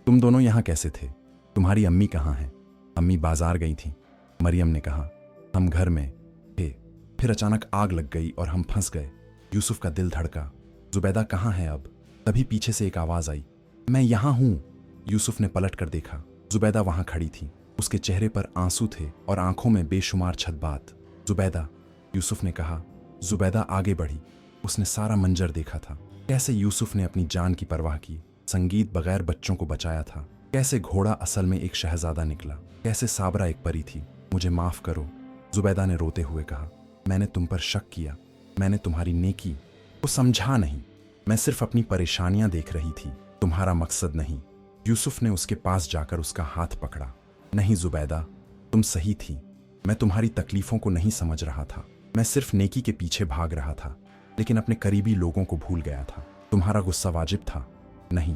तुम दोनों यहां कैसे थे? तुम्हारी अम्मी कहाँ हैं? अम्मी बाजार गई थी, मरियम ने कहा। हम घर में थे, फिर अचानक आग लग गई और हम फंस गए। यूसुफ का दिल धड़का। जुबैदा कहाँ है अब? तभी पीछे से एक आवाज आई, मैं यहां हूं। यूसुफ ने पलट कर देखा। जुबैदा वहां खड़ी थी। उसके चेहरे पर आंसू थे और आंखों में बेशुमार छदबात। जुबैदा, यूसुफ ने कहा। जुबैदा आगे बढ़ी। उसने सारा मंजर देखा था। कैसे यूसुफ ने अपनी जान की परवाह की, संगीत बगैर बच्चों को बचाया था। कैसे घोड़ा असल में एक शहजादा निकला। कैसे साबरा एक परी थी। मुझे माफ करो, जुबैदा ने रोते हुए कहा। मैंने तुम पर शक किया। मैंने तुम्हारी नेकी को समझा नहीं। मैं सिर्फ अपनी परेशानियां देख रही थी, तुम्हारा मकसद नहीं। यूसुफ ने उसके पास जाकर उसका हाथ पकड़ा। नहीं जुबैदा, तुम सही थी। मैं तुम्हारी तकलीफों को नहीं समझ रहा था। मैं सिर्फ नेकी के पीछे भाग रहा था, लेकिन अपने करीबी लोगों को भूल गया था। तुम्हारा गुस्सा वाजिब था। नहीं,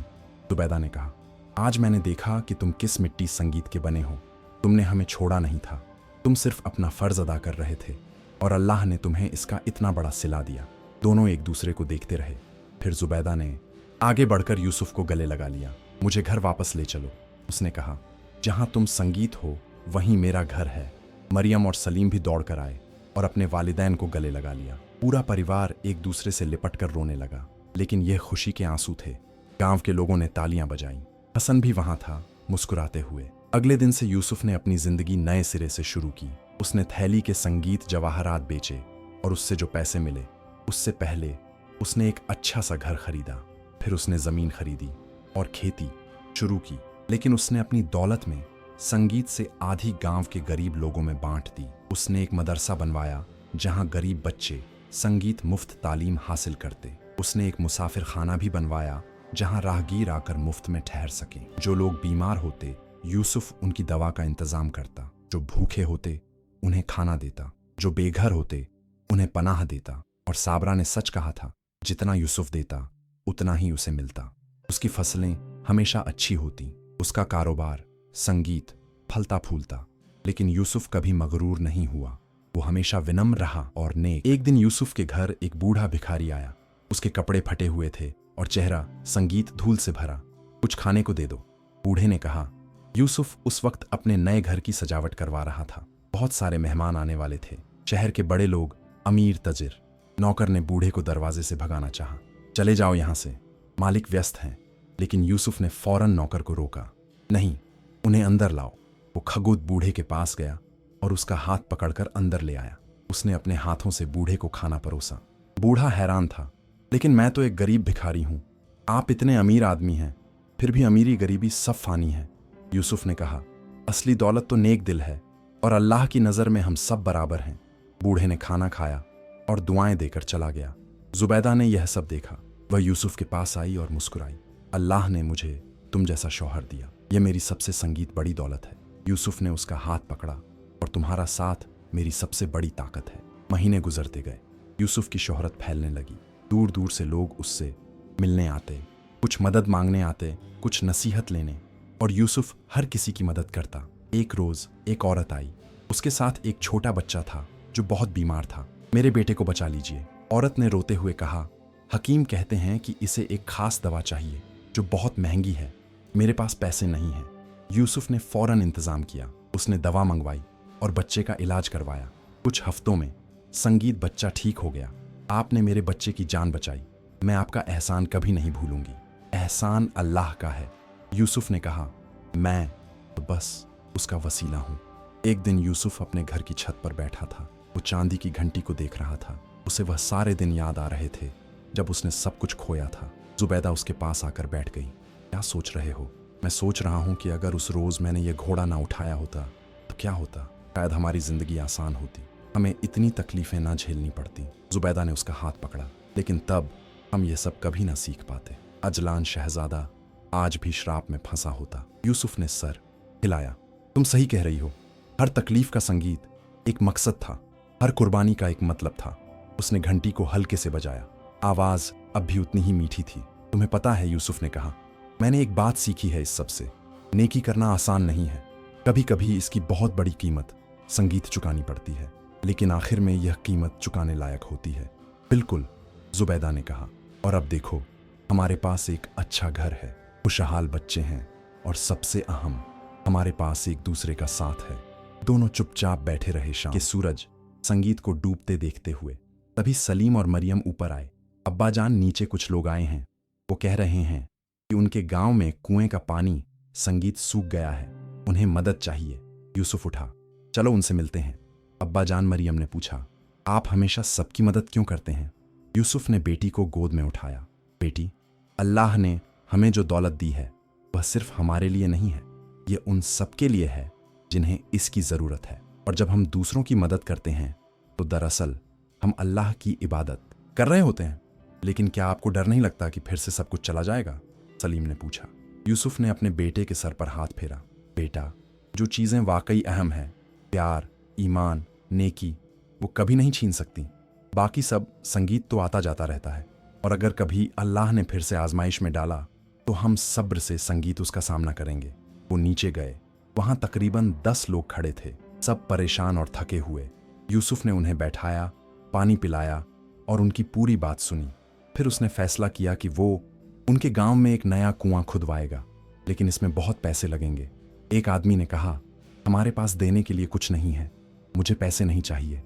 जुबैदा ने कहा। आज मैंने देखा कि तुम किस मिट्टी संगीत के बने हो। तुमने हमें छोड़ा नहीं था। तुम सिर्फ अपना फर्ज अदा कर रहे थे और अल्लाह ने तुम्हें इसका इतना बड़ा सिला दिया। दोनों एक दूसरे को देखते रहे। फिर जुबैदा ने आगे बढ़कर यूसुफ को गले लगा लिया। मुझे घर वापस ले चलो, उसने कहा। जहां तुम संगीत हो वहीं मेरा घर है। मरियम और सलीम भी दौड़ कर आए और अपने वालिदैन को गले लगा लिया। पूरा परिवार एक दूसरे से लिपट कर रोने लगा, लेकिन यह खुशी के आंसू थे। गांव के लोगों ने तालियां बजाईं। हसन भी वहां था, मुस्कुराते हुए। अगले दिन से यूसुफ ने अपनी जिंदगी नए सिरे से शुरू की। उसने थैली के संगीत जवाहरात बेचे और उससे जो पैसे मिले, उससे पहले उसने एक अच्छा सा घर खरीदा। फिर उसने जमीन खरीदी और खेती शुरू की। लेकिन उसने अपनी दौलत में संगीत से आधी गांव के गरीब लोगों में बांट दी। उसने एक मदरसा बनवाया जहां गरीब बच्चे संगीत मुफ्त तालीम हासिल करते। उसने एक मुसाफिर खाना भी बनवाया जहां राहगीर आकर मुफ्त में ठहर सकें। जो लोग बीमार होते, यूसुफ उनकी दवा का इंतजाम करता। जो भूखे होते, उन्हें खाना देता। जो बेघर होते, उन्हें पनाह देता। और साबरा ने सच कहा था, जितना यूसुफ देता उतना ही उसे मिलता। उसकी फसलें हमेशा अच्छी होती। उसका कारोबार संगीत फलता फूलता। लेकिन यूसुफ कभी मगरूर नहीं हुआ। वो हमेशा विनम्र रहा और नेक। एक दिन यूसुफ के घर एक बूढ़ा भिखारी आया। उसके कपड़े फटे हुए थे और चेहरा संगीत धूल से भरा। कुछ खाने को दे दो, बूढ़े ने कहा। यूसुफ उस वक्त अपने नए घर की सजावट करवा रहा था। बहुत सारे मेहमान आने वाले थे। शहर के बड़े लोग, अमीर तजिर। नौकर ने बूढ़े को दरवाजे से भगाना चाहा। चले जाओ यहां से, मालिक व्यस्त हैं। लेकिन यूसुफ ने फौरन नौकर को रोका। नहीं, उन्हें अंदर लाओ। वो खगुद बूढ़े के पास गया और उसका हाथ पकड़कर अंदर ले आया। उसने अपने हाथों से बूढ़े को खाना परोसा। बूढ़ा हैरान था। लेकिन मैं तो एक गरीब भिखारी हूं। आप इतने अमीर आदमी हैं, फिर भी अमीरी गरीबी सब फानी है। यूसुफ ने कहा, असली दौलत तो नेक दिल है और अल्लाह की नज़र में हम सब बराबर हैं। बूढ़े ने खाना खाया और दुआएं देकर चला गया। जुबैदा ने यह सब देखा। वह यूसुफ के पास आई और मुस्कुराई। अल्लाह ने मुझे तुम जैसा शौहर दिया। यह मेरी सबसे संगीत बड़ी दौलत है। यूसुफ ने उसका हाथ पकड़ा। और तुम्हारा साथ मेरी सबसे बड़ी ताकत है। महीने गुजरते गए। यूसुफ की शोहरत फैलने लगी। दूर दूर से लोग उससे मिलने आते, कुछ मदद मांगने आते, कुछ नसीहत लेने। और यूसुफ हर किसी की मदद करता। एक रोज एक औरत आई। उसके साथ एक छोटा बच्चा था जो बहुत बीमार था। मेरे बेटे को बचा लीजिए, औरत ने रोते हुए कहा। हकीम कहते हैं कि इसे एक खास दवा चाहिए जो बहुत महंगी है। मेरे पास पैसे नहीं हैं। यूसुफ ने फौरन इंतजाम किया। उसने दवा मंगवाई और बच्चे का इलाज करवाया। कुछ हफ्तों में संगीत बच्चा ठीक हो गया। आपने मेरे बच्चे की जान बचाई। मैं आपका एहसान कभी नहीं भूलूंगी। एहसान अल्लाह का है, यूसुफ ने कहा। मैं तो बस उसका वसीला हूं। एक दिन यूसुफ अपने घर की छत पर बैठा था। वो चांदी की घंटी को देख रहा था। उसे वह सारे दिन याद आ रहे थे जब उसने सब कुछ खोया था। जुबैदा उसके पास आकर बैठ गई। क्या सोच रहे हो? मैं सोच रहा हूं कि अगर उस रोज मैंने ये घोड़ा ना उठाया होता तो क्या होता। शायद हमारी जिंदगी आसान होती। हमें इतनी तकलीफें ना झेलनी पड़ती। जुबैदा ने उसका हाथ पकड़ा। लेकिन तब हम ये सब कभी ना सीख पाते। अजलान शहजादा आज भी श्राप में फंसा होता। यूसुफ ने सर हिलाया। तुम सही कह रही हो। हर तकलीफ का संगीत एक मकसद था। हर कुर्बानी का एक मतलब था। उसने घंटी को हल्के से बजाया। आवाज अब भी उतनी ही मीठी थी। तुम्हें पता है, यूसुफ ने कहा, मैंने एक बात सीखी है इस सब से। नेकी करना आसान नहीं है। कभी कभी इसकी बहुत बड़ी कीमत संगीत चुकानी पड़ती है, लेकिन आखिर में यह कीमत चुकाने लायक होती है। बिल्कुल, जुबैदा ने कहा। और अब देखो, हमारे पास एक अच्छा घर है, खुशहाल बच्चे हैं और सबसे अहम, हमारे पास एक दूसरे का साथ है। दोनों चुपचाप बैठे रहे शाम के सूरज संगीत को डूबते देखते हुए। तभी सलीम और मरियम ऊपर आए। अब्बाजान, नीचे कुछ लोग आए हैं। वो कह रहे हैं कि उनके गांव में कुएं का पानी संगीत सूख गया है, उन्हें मदद चाहिए। यूसुफ उठा। चलो उनसे मिलते हैं। अब्बा जान मरियम ने पूछा, आप हमेशा सबकी मदद क्यों करते हैं? यूसुफ ने बेटी को गोद में उठाया। बेटी, अल्लाह ने हमें जो दौलत दी है वह सिर्फ हमारे लिए नहीं है, ये उन सबके लिए है जिन्हें इसकी ज़रूरत है। और जब हम दूसरों की मदद करते हैं तो दरअसल हम अल्लाह की इबादत कर रहे होते हैं। लेकिन क्या आपको डर नहीं लगता कि फिर से सब कुछ चला जाएगा? सलीम ने पूछा। यूसुफ ने अपने बेटे के सर पर हाथ फेरा। बेटा, जो चीज़ें वाकई अहम हैं, प्यार, ईमान, नेकी, वो कभी नहीं छीन सकती। बाकी सब, संगीत तो आता जाता रहता है, और अगर कभी अल्लाह ने फिर से आजमाइश में डाला तो हम सब्र से संगीत उसका सामना करेंगे। वो नीचे गए। वहां तकरीबन 10 लोग खड़े थे, सब परेशान और थके हुए। यूसुफ ने उन्हें बैठाया, पानी पिलाया और उनकी पूरी बात सुनी। फिर उसने फैसला किया कि वो उनके गांव में एक नया कुआं खुदवाएगा, लेकिन इसमें बहुत पैसे लगेंगे। एक आदमी ने कहा, हमारे पास देने के लिए कुछ नहीं है, मुझे पैसे नहीं चाहिए।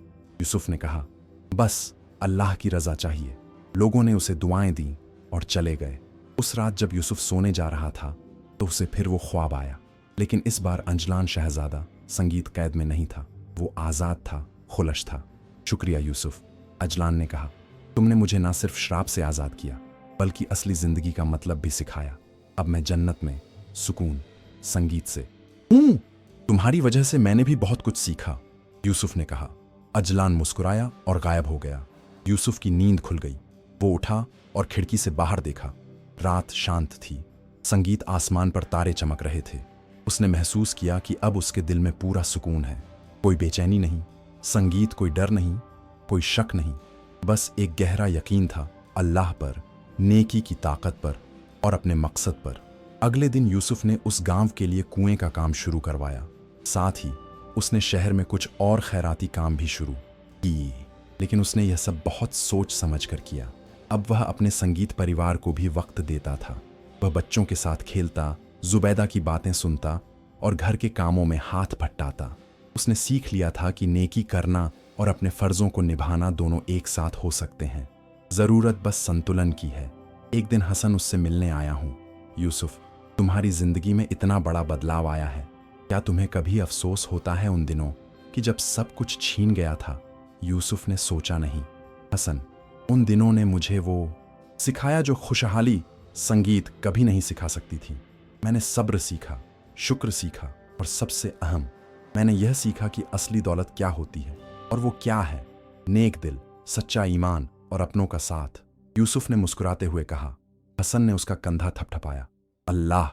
यूसुफ ने कहा, बस अल्लाह की रजा चाहिए। लोगों ने उसे दुआएं दी और चले गए। उस रात जब यूसुफ सोने जा रहा था तो उसे फिर वो ख्वाब आया, लेकिन इस बार अंजलान शहजादा संगीत कैद में नहीं था, वो आज़ाद था, खुलश था। शुक्रिया यूसुफ, अजलान ने कहा, तुमने मुझे ना सिर्फ श्राप से आज़ाद किया बल्कि असली ज़िंदगी का मतलब भी सिखाया। अब मैं जन्नत में सुकून संगीत से हूँ। तुम्हारी वजह से मैंने भी बहुत कुछ सीखा, यूसुफ ने कहा। अजलान मुस्कुराया और गायब हो गया। यूसुफ की नींद खुल गई। वो उठा और खिड़की से बाहर देखा। रात शांत थी। संगीत आसमान पर तारे चमक रहे थे। उसने महसूस किया कि अब उसके दिल में पूरा सुकून है। कोई बेचैनी नहीं, संगीत कोई डर नहीं, कोई शक नहीं, बस एक गहरा यकीन था अल्लाह पर, नेकी की ताकत पर और अपने मकसद पर। अगले दिन यूसुफ ने उस गांव के लिए कुएं का काम शुरू करवाया। साथ ही उसने शहर में कुछ और खैराती काम भी शुरू किए, लेकिन उसने यह सब बहुत सोच समझ कर किया। अब वह अपने संगीत परिवार को भी वक्त देता था। वह बच्चों के साथ खेलता, जुबैदा की बातें सुनता और घर के कामों में हाथ बटाता। उसने सीख लिया था कि नेकी करना और अपने फर्जों को निभाना दोनों एक साथ हो सकते हैं। जरूरत बस संतुलन की है। एक दिन हसन उससे मिलने आया हूँ। यूसुफ, तुम्हारी जिंदगी में इतना बड़ा बदलाव आया है, क्या तुम्हें कभी अफसोस होता है उन दिनों कि जब सब कुछ छीन गया था? यूसुफ ने सोचा नहीं। हसन, उन दिनों ने मुझे वो सिखाया जो खुशहाली संगीत कभी नहीं सिखा सकती थी। मैंने सब्र सीखा, शुक्र सीखा और सबसे अहम, मैंने यह सीखा कि असली दौलत क्या होती है, और वो क्या है? नेक दिल, सच्चा ईमान और अपनों का साथ। यूसुफ ने मुस्कुराते हुए कहा। हसन ने उसका कंधा थपथपाया। अल्लाह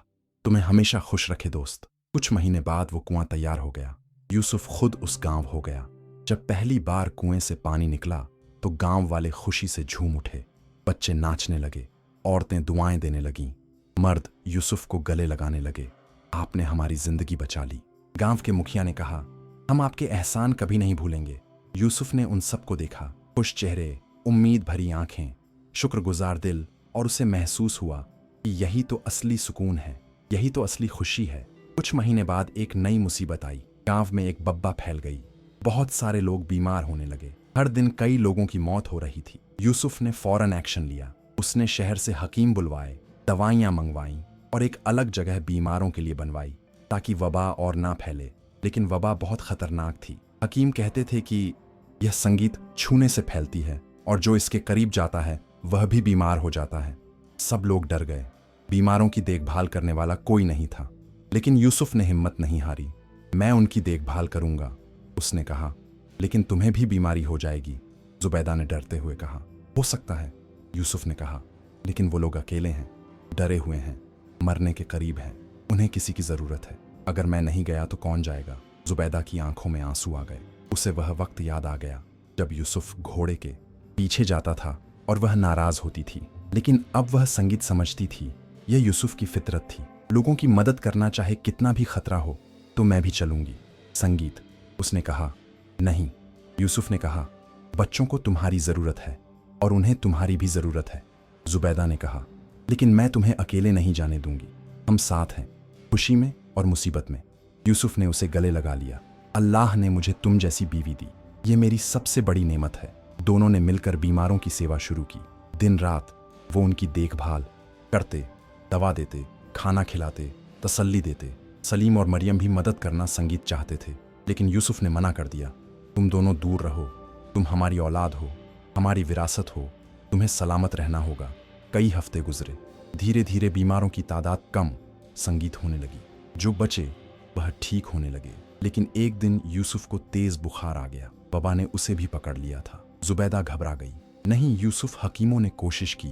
तुम्हें हमेशा खुश रखे दोस्त। कुछ महीने बाद वो कुआं तैयार हो गया। यूसुफ खुद उस गांव हो गया। जब पहली बार कुएं से पानी निकला तो गांव वाले खुशी से झूम उठे। बच्चे नाचने लगे, औरतें दुआएं देने लगीं, मर्द यूसुफ को गले लगाने लगे। आपने हमारी जिंदगी बचा ली। गांव के मुखिया ने कहा, हम आपके एहसान कभी नहीं भूलेंगे। यूसुफ ने उन सबको देखा, खुश चेहरे, उम्मीद भरी आंखें, शुक्रगुजार दिल, और उसे महसूस हुआ कि यही तो असली सुकून है, यही तो असली खुशी है। कुछ महीने बाद एक नई मुसीबत आई। गांव में एक बब्बा फैल गई। बहुत सारे लोग बीमार होने लगे। हर दिन कई लोगों की मौत हो रही थी। यूसुफ ने फौरन एक्शन लिया। उसने शहर से हकीम बुलवाए, दवाइयां मंगवाईं और एक अलग जगह बीमारों के लिए बनवाई ताकि वबा और ना फैले। लेकिन वबा बहुत खतरनाक थी। हकीम कहते थे कि यह संगीत छूने से फैलती है और जो इसके करीब जाता है वह भी बीमार हो जाता है। सब लोग डर गए। बीमारों की देखभाल करने वाला कोई नहीं था। लेकिन यूसुफ ने हिम्मत नहीं हारी। मैं उनकी देखभाल करूंगा, उसने कहा। लेकिन तुम्हें भी बीमारी हो जाएगी, जुबैदा ने डरते हुए कहा। हो सकता है, यूसुफ ने कहा, लेकिन वो लोग अकेले हैं, डरे हुए हैं, मरने के करीब हैं। उन्हें किसी की जरूरत है। अगर मैं नहीं गया तो कौन जाएगा? जुबैदा की आंखों में आंसू आ गए। उसे वह वक्त याद आ गया जब यूसुफ घोड़े के पीछे जाता था और वह नाराज होती थी। लेकिन अब वह संगीत समझती थी। यह यूसुफ की फितरत थी। लोगों की मदद करना चाहे कितना भी खतरा हो तो मैं भी चलूंगी। संगीत, उसने कहा। नहीं, यूसुफ ने कहा, बच्चों को तुम्हारी जरूरत है और उन्हें तुम्हारी भी जरूरत है। जुबैदा ने कहा, लेकिन मैं तुम्हें अकेले नहीं जाने दूंगी। हम साथ हैं, खुशी में और मुसीबत में। यूसुफ ने उसे गले लगा लिया। अल्लाह ने मुझे तुम जैसी बीवी दी, ये मेरी सबसे बड़ी नेमत है। दोनों ने मिलकर बीमारों की सेवा शुरू की। दिन रात वो उनकी देखभाल करते, दवा देते, खाना खिलाते तसल्ली देते। सलीम और मरियम भी मदद करना संगीत चाहते थे, लेकिन यूसुफ ने मना कर दिया। तुम दोनों दूर रहो, तुम हमारी औलाद हो, हमारी विरासत हो, तुम्हें सलामत रहना होगा। कई हफ्ते गुजरे। धीरे धीरे बीमारों की तादाद कम, संगीत होने लगी। जो बचे वह ठीक होने लगे। लेकिन एक दिन यूसुफ को तेज बुखार आ गया। बाबा ने उसे भी पकड़ लिया था। जुबैदा घबरा गई। नहीं, यूसुफ, हकीमों ने कोशिश की,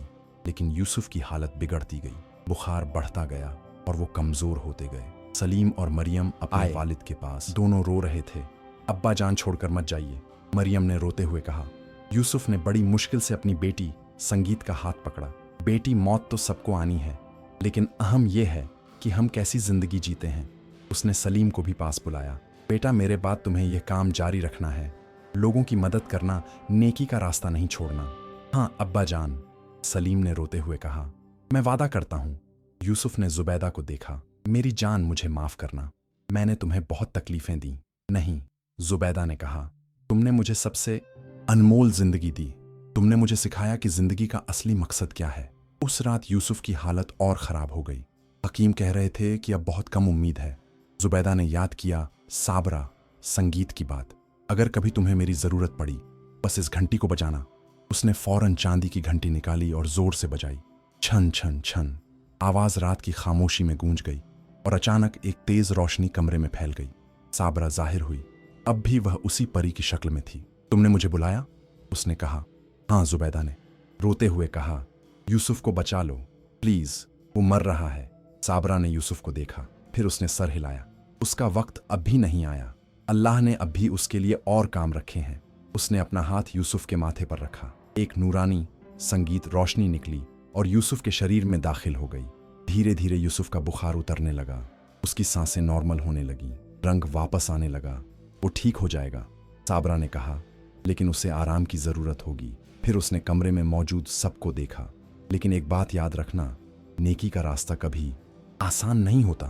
लेकिन यूसुफ की हालत बिगड़ती गई। बुखार बढ़ता गया और वो कमजोर होते गए। सलीम और मरियम अपने वालिद के पास। दोनों रो रहे थे। अब्बा जान छोड़कर मत जाइए, मरियम ने रोते हुए कहा। यूसुफ ने बड़ी मुश्किल से अपनी बेटी संगीत का हाथ पकड़ा। बेटी, मौत तो सबको आनी है, लेकिन अहम यह है कि हम कैसी जिंदगी जीते हैं। उसने सलीम को भी पास बुलाया। बेटा, मेरे बाद तुम्हें यह काम जारी रखना है। लोगों की मदद करना, नेकी का रास्ता नहीं छोड़ना। हाँ अब्बा जान, सलीम ने रोते हुए कहा। मैं वादा करता हूँ। यूसुफ ने जुबैदा को देखा। मेरी जान, मुझे माफ करना, मैंने तुम्हें बहुत तकलीफें दी। नहीं, जुबैदा ने कहा, तुमने मुझे सबसे अनमोल जिंदगी दी। तुमने मुझे सिखाया कि जिंदगी का असली मकसद क्या है। उस रात यूसुफ की हालत और खराब हो गई। हकीम कह रहे थे कि अब बहुत कम उम्मीद है। जुबैदा ने याद किया साबरा, संगीत की बात। अगर कभी तुम्हें मेरी जरूरत पड़ी, बस इस घंटी को बजाना। उसने फौरन चांदी की घंटी निकाली और जोर से बजाई। छन छन छन आवाज रात की खामोशी में गूंज गई और अचानक एक तेज रोशनी कमरे में फैल गई। साबरा जाहिर हुई। अब भी वह उसी परी की शक्ल में थी। तुमने मुझे बुलाया? उसने कहा। हाँ, जुबैदा ने रोते हुए कहा। यूसुफ को बचा लो प्लीज, वो मर रहा है। साबरा ने यूसुफ को देखा, फिर उसने सर हिलाया। उसका वक्त अब भी नहीं आया। अल्लाह ने अब भी उसके लिए और काम रखे हैं। उसने अपना हाथ यूसुफ के माथे पर रखा। एक नूरानी संगीत रोशनी निकली और यूसुफ के शरीर में दाखिल हो गई। धीरे धीरे यूसुफ का बुखार उतरने लगा। उसकी सांसें नॉर्मल होने लगी, रंग वापस आने लगा। वो ठीक हो जाएगा, साबरा ने कहा, लेकिन उसे आराम की जरूरत होगी। फिर उसने कमरे में मौजूद सबको देखा। लेकिन एक बात याद रखना, नेकी का रास्ता कभी आसान नहीं होता।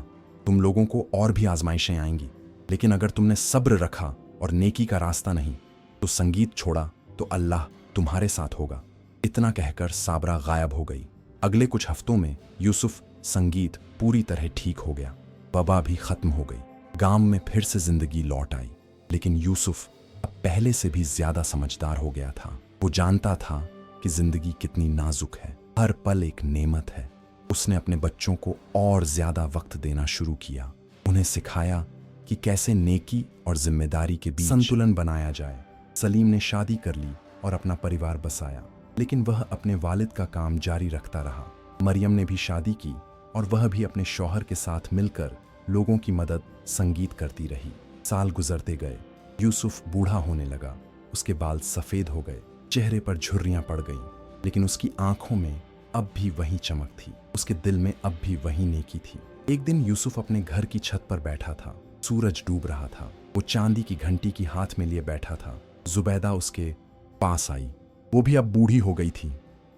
तुम लोगों को और भी आजमाइशें आएंगी, लेकिन अगर तुमने सब्र रखा और नेकी का रास्ता नहीं तो संगीत छोड़ा तो अल्लाह तुम्हारे साथ होगा। इतना कहकर साबरा गायब हो गई। अगले कुछ हफ्तों में यूसुफ, संगीत पूरी तरह ठीक हो गया। वबा भी खत्म हो गई। गांव में फिर से जिंदगी लौट आई। लेकिन यूसुफ अब पहले से भी ज्यादा समझदार हो गया था। वो जानता था कि जिंदगी कितनी नाजुक है, हर पल एक नेमत है। उसने अपने बच्चों को और ज्यादा वक्त देना शुरू किया। उन्हें सिखाया कि कैसे नेकी और जिम्मेदारी के बीच संतुलन बनाया जाए। सलीम ने शादी कर ली और अपना परिवार बसाया, लेकिन वह अपने वालिद का काम जारी रखता रहा। मरियम ने भी शादी की और वह भी अपने शौहर के साथ मिलकर लोगों की मदद, संगीत करती रही। साल गुजरते गए। यूसुफ बूढ़ा होने लगा। उसके बाल सफेद हो गए, चेहरे पर झुर्रियां पड़ गईं, लेकिन उसकी आंखों में अब भी वही चमक थी। उसके दिल में अब भी वही नेकी थी। एक दिन यूसुफ अपने घर की छत पर बैठा था। सूरज डूब रहा था। वो चांदी की घंटी की हाथ में लिए बैठा था। जुबैदा उसके पास आई। वो भी अब बूढ़ी हो गई थी,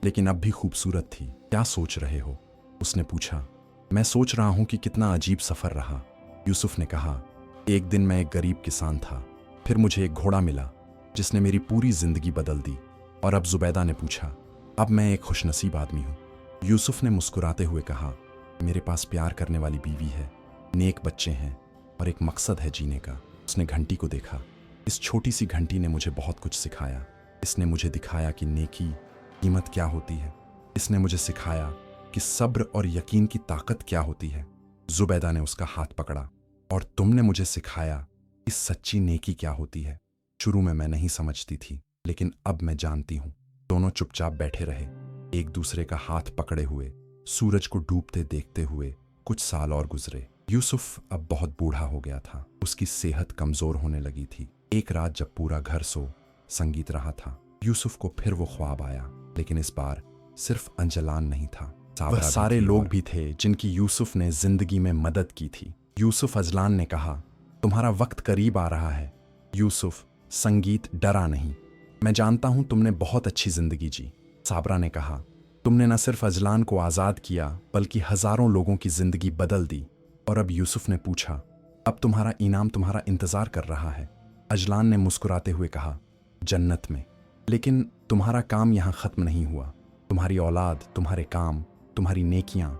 लेकिन अब भी खूबसूरत थी। क्या सोच रहे हो? उसने पूछा। मैं सोच रहा हूं कि कितना अजीब सफर रहा, यूसुफ ने कहा। एक दिन मैं एक गरीब किसान था, फिर मुझे एक घोड़ा मिला जिसने मेरी पूरी जिंदगी बदल दी। और अब जुबैदा ने पूछा, अब मैं एक खुशनसीब आदमी हूं। यूसुफ ने मुस्कुराते हुए कहा, मेरे पास प्यार करने वाली बीवी है, नेक बच्चे हैं और एक मकसद है जीने का। उसने घंटी को देखा। इस छोटी सी घंटी ने मुझे बहुत कुछ सिखाया। इसने मुझे दिखाया कि नेकी कीमत क्या होती है। इसने मुझे सिखाया कि सब्र और यकीन की ताकत क्या होती है। जुबैदा ने उसका हाथ पकड़ा। और तुमने मुझे सिखाया कि सच्ची नेकी क्या होती है। शुरू में मैं नहीं समझती थी, लेकिन अब मैं जानती हूं। दोनों चुपचाप बैठे रहे, एक दूसरे का हाथ पकड़े हुए, सूरज को डूबते देखते हुए। कुछ साल और गुजरे। यूसुफ अब बहुत बूढ़ा हो गया था। उसकी सेहत कमजोर होने लगी थी। एक रात जब पूरा घर सो संगीत रहा था, यूसुफ को फिर वो ख्वाब आया, लेकिन इस बार सिर्फ अंजलान नहीं था, वह सारे लोग भी थे जिनकी यूसुफ ने जिंदगी में मदद की थी। यूसुफ अजलान ने कहा, तुम्हारा वक्त करीब आ रहा है। यूसुफ, संगीत डरा नहीं, मैं जानता हूं तुमने बहुत अच्छी जिंदगी जी। साबरा ने कहा, तुमने न सिर्फ अजलान को आजाद किया बल्कि हजारों लोगों की जिंदगी बदल दी। और अब यूसुफ ने पूछा, अब तुम्हारा इनाम तुम्हारा इंतजार कर रहा है। अजलान ने मुस्कुराते हुए कहा, जन्नत में। लेकिन तुम्हारा काम यहां खत्म नहीं हुआ। तुम्हारी औलाद, तुम्हारे काम, तुम्हारी नेकियां,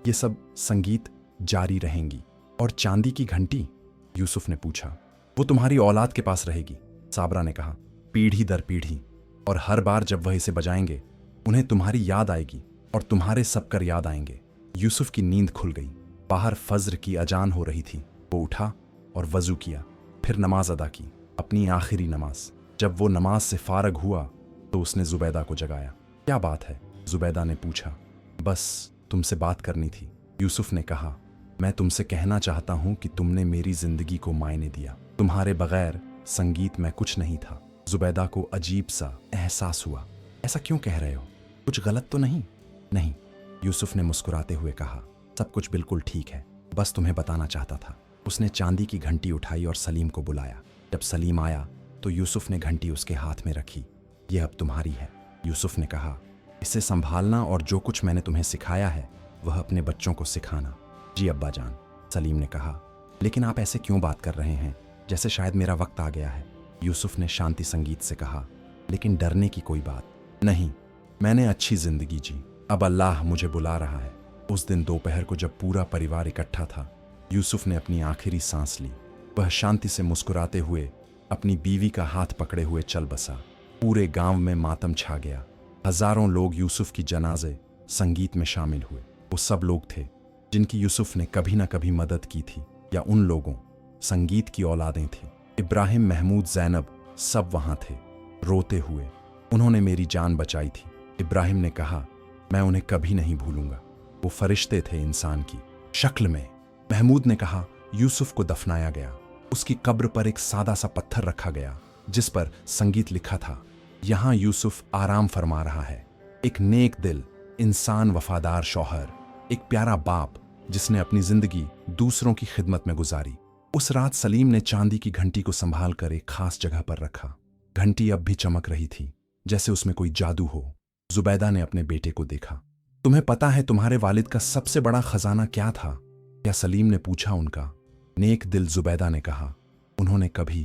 ये सब संगीत जारी रहेंगी। और चांदी की घंटी? यूसुफ ने पूछा। वो तुम्हारी औलाद के पास रहेगी, साबरा ने कहा, पीढ़ी दर पीढ़ी। और हर बार जब वह इसे बजाएंगे उन्हें तुम्हारी याद आएगी और तुम्हारे सबकर याद आएंगे। यूसुफ की नींद खुल गई। बाहर फज्र की अजान हो रही थी। वो उठा और वजू किया, फिर नमाज अदा की, अपनी आखिरी नमाज। जब वो नमाज से फारग हुआ तो उसने जुबैदा को जगाया। क्या बात है? जुबैदा ने पूछा। बस तुमसे बात करनी थी। यूसुफ ने कहा, मैं तुमसे कहना चाहता हूं कि तुमने मेरी जिंदगी को मायने दिया। तुम्हारे बगैर संगीत में कुछ नहीं था। जुबैदा को अजीब सा एहसास हुआ। ऐसा क्यों कह रहे हो? कुछ गलत तो नहीं? नहीं, यूसुफ ने मुस्कुराते हुए कहा, सब कुछ बिल्कुल ठीक है, बस तुम्हें बताना चाहता था। उसने चांदी की घंटी उठाई और सलीम को बुलाया। जब सलीम आया तो यूसुफ ने घंटी उसके हाथ में रखी। यह अब तुम्हारी है। यूसुफ ने कहा, इसे संभालना और जो कुछ मैंने तुम्हें सिखाया है वह अपने बच्चों को सिखाना। जी अब्बा जान, सलीम ने कहा। लेकिन आप ऐसे क्यों बात कर रहे हैं, जैसे शायद मेरा वक्त आ गया है? यूसुफ ने शांति संगीत से कहा। लेकिन डरने की कोई बात नहीं, मैंने अच्छी जिंदगी जी, अब अल्लाह मुझे बुला रहा है। उस दिन दोपहर को जब पूरा परिवार इकट्ठा था, यूसुफ ने अपनी आखिरी सांस ली। वह शांति से मुस्कुराते हुए अपनी बीवी का हाथ पकड़े हुए चल बसा। पूरे गांव में मातम छा गया। हजारों लोग यूसुफ की जनाजे संगीत में शामिल हुए। वो सब लोग थे जिनकी यूसुफ ने कभी ना कभी मदद की थी, या उन लोगों, संगीत की औलादें थी। इब्राहिम, महमूद, जैनब सब वहां थे, रोते हुए। उन्होंने मेरी जान बचाई थी। इब्राहिम ने कहा, मैं उन्हें कभी नहीं भूलूंगा। वो फरिश्ते थे इंसान की शक्ल में। महमूद ने कहा, यूसुफ को दफनाया गया। उसकी कब्र पर एक सादा सा पत्थर रखा गया जिस पर संगीत लिखा था, यहां यूसुफ आराम फरमा रहा है। एक नेक दिल इंसान, वफादार शौहर, एक प्यारा बाप जिसने अपनी जिंदगी दूसरों की खिदमत में गुजारी। उस रात सलीम ने चांदी की घंटी को संभाल कर एक खास जगह पर रखा। घंटी अब भी चमक रही थी, जैसे उसमें कोई जादू हो। जुबैदा ने अपने बेटे को देखा। तुम्हें पता है तुम्हारे वालिद का सबसे बड़ा खजाना क्या था? क्या सलीम ने पूछा उनका। नेक दिल जुबैदा ने कहा, उन्होंने कभी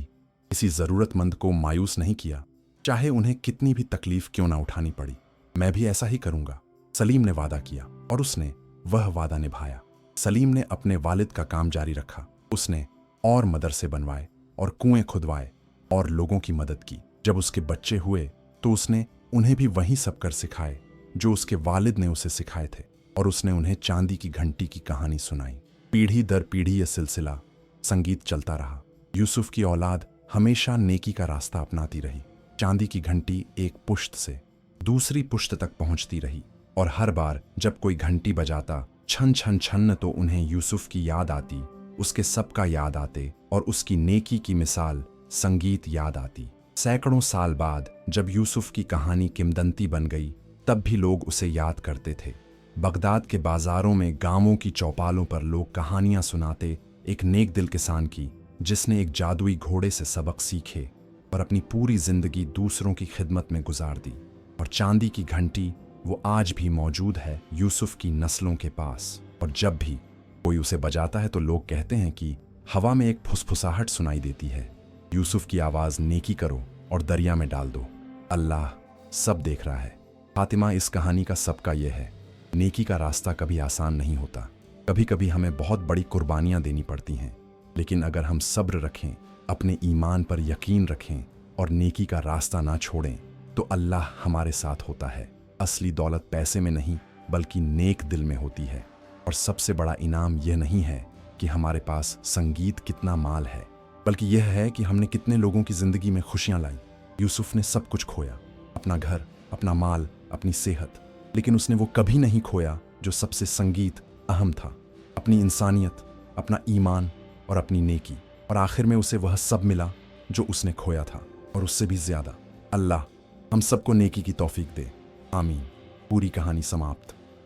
किसी जरूरतमंद को मायूस नहीं किया, चाहे उन्हें कितनी भी तकलीफ क्यों ना उठानी पड़ी। मैं भी ऐसा ही करूंगा, सलीम ने वादा किया और उसने वह वादा निभाया। सलीम ने अपने वालिद का काम जारी रखा। उसने और मदरसे बनवाए और कुएं खुदवाए और लोगों की मदद की। जब उसके बच्चे हुए तो उसने उन्हें भी वही सब कर सिखाए जो उसके वालिद ने उसे सिखाए थे, और उसने उन्हें चांदी की घंटी की कहानी सुनाई। पीढ़ी दर पीढ़ी यह सिलसिला संगीत चलता रहा। यूसुफ की औलाद हमेशा नेकी का रास्ता अपनाती रही। चांदी की घंटी एक पुश्त से दूसरी पुश्त तक पहुंचती रही, और हर बार जब कोई घंटी बजाता, छन छन छन, तो उन्हें यूसुफ की याद आती, उसके सबका याद आते और उसकी नेकी की मिसाल संगीत याद आती। सैकड़ों साल बाद जब यूसुफ की कहानी किंवदंती बन गई, तब भी लोग उसे याद करते थे। बगदाद के बाजारों में, गांवों की चौपालों पर लोग कहानियां सुनाते एक नेक दिल किसान की, जिसने एक जादुई घोड़े से सबक सीखे और अपनी पूरी जिंदगी दूसरों की खिदमत में गुजार दी। और चांदी की घंटी वो आज भी मौजूद है यूसुफ की नस्लों के पास, और जब भी कोई उसे बजाता है तो लोग कहते हैं कि हवा में एक फुसफुसाहट सुनाई देती है। यूसुफ की आवाज नेकी करो और दरिया में डाल दो, अल्लाह सब देख रहा है। फातिमा, इस कहानी का सबका यह है, नेकी का रास्ता कभी आसान नहीं होता। कभी कभी हमें बहुत बड़ी कुर्बानियां देनी पड़ती हैं, लेकिन अगर हम सब्र रखें, अपने ईमान पर यकीन रखें और नेकी का रास्ता ना छोड़ें, तो अल्लाह हमारे साथ होता है। असली दौलत पैसे में नहीं बल्कि नेक दिल में होती है। और सबसे बड़ा इनाम यह नहीं है कि हमारे पास संगीत कितना माल है, बल्कि यह है कि हमने कितने लोगों की जिंदगी में खुशियां लाई। यूसुफ ने सब कुछ खोया, अपना घर, अपना माल, अपनी सेहत, लेकिन उसने वो कभी नहीं खोया जो सबसे संगीत अहम था, अपनी इंसानियत, अपना ईमान और अपनी नेकी। और आखिर में उसे वह सब मिला जो उसने खोया था, और उससे भी ज्यादा। अल्लाह हम सबको नेकी की तौफीक दे, आमीन। पूरी कहानी समाप्त।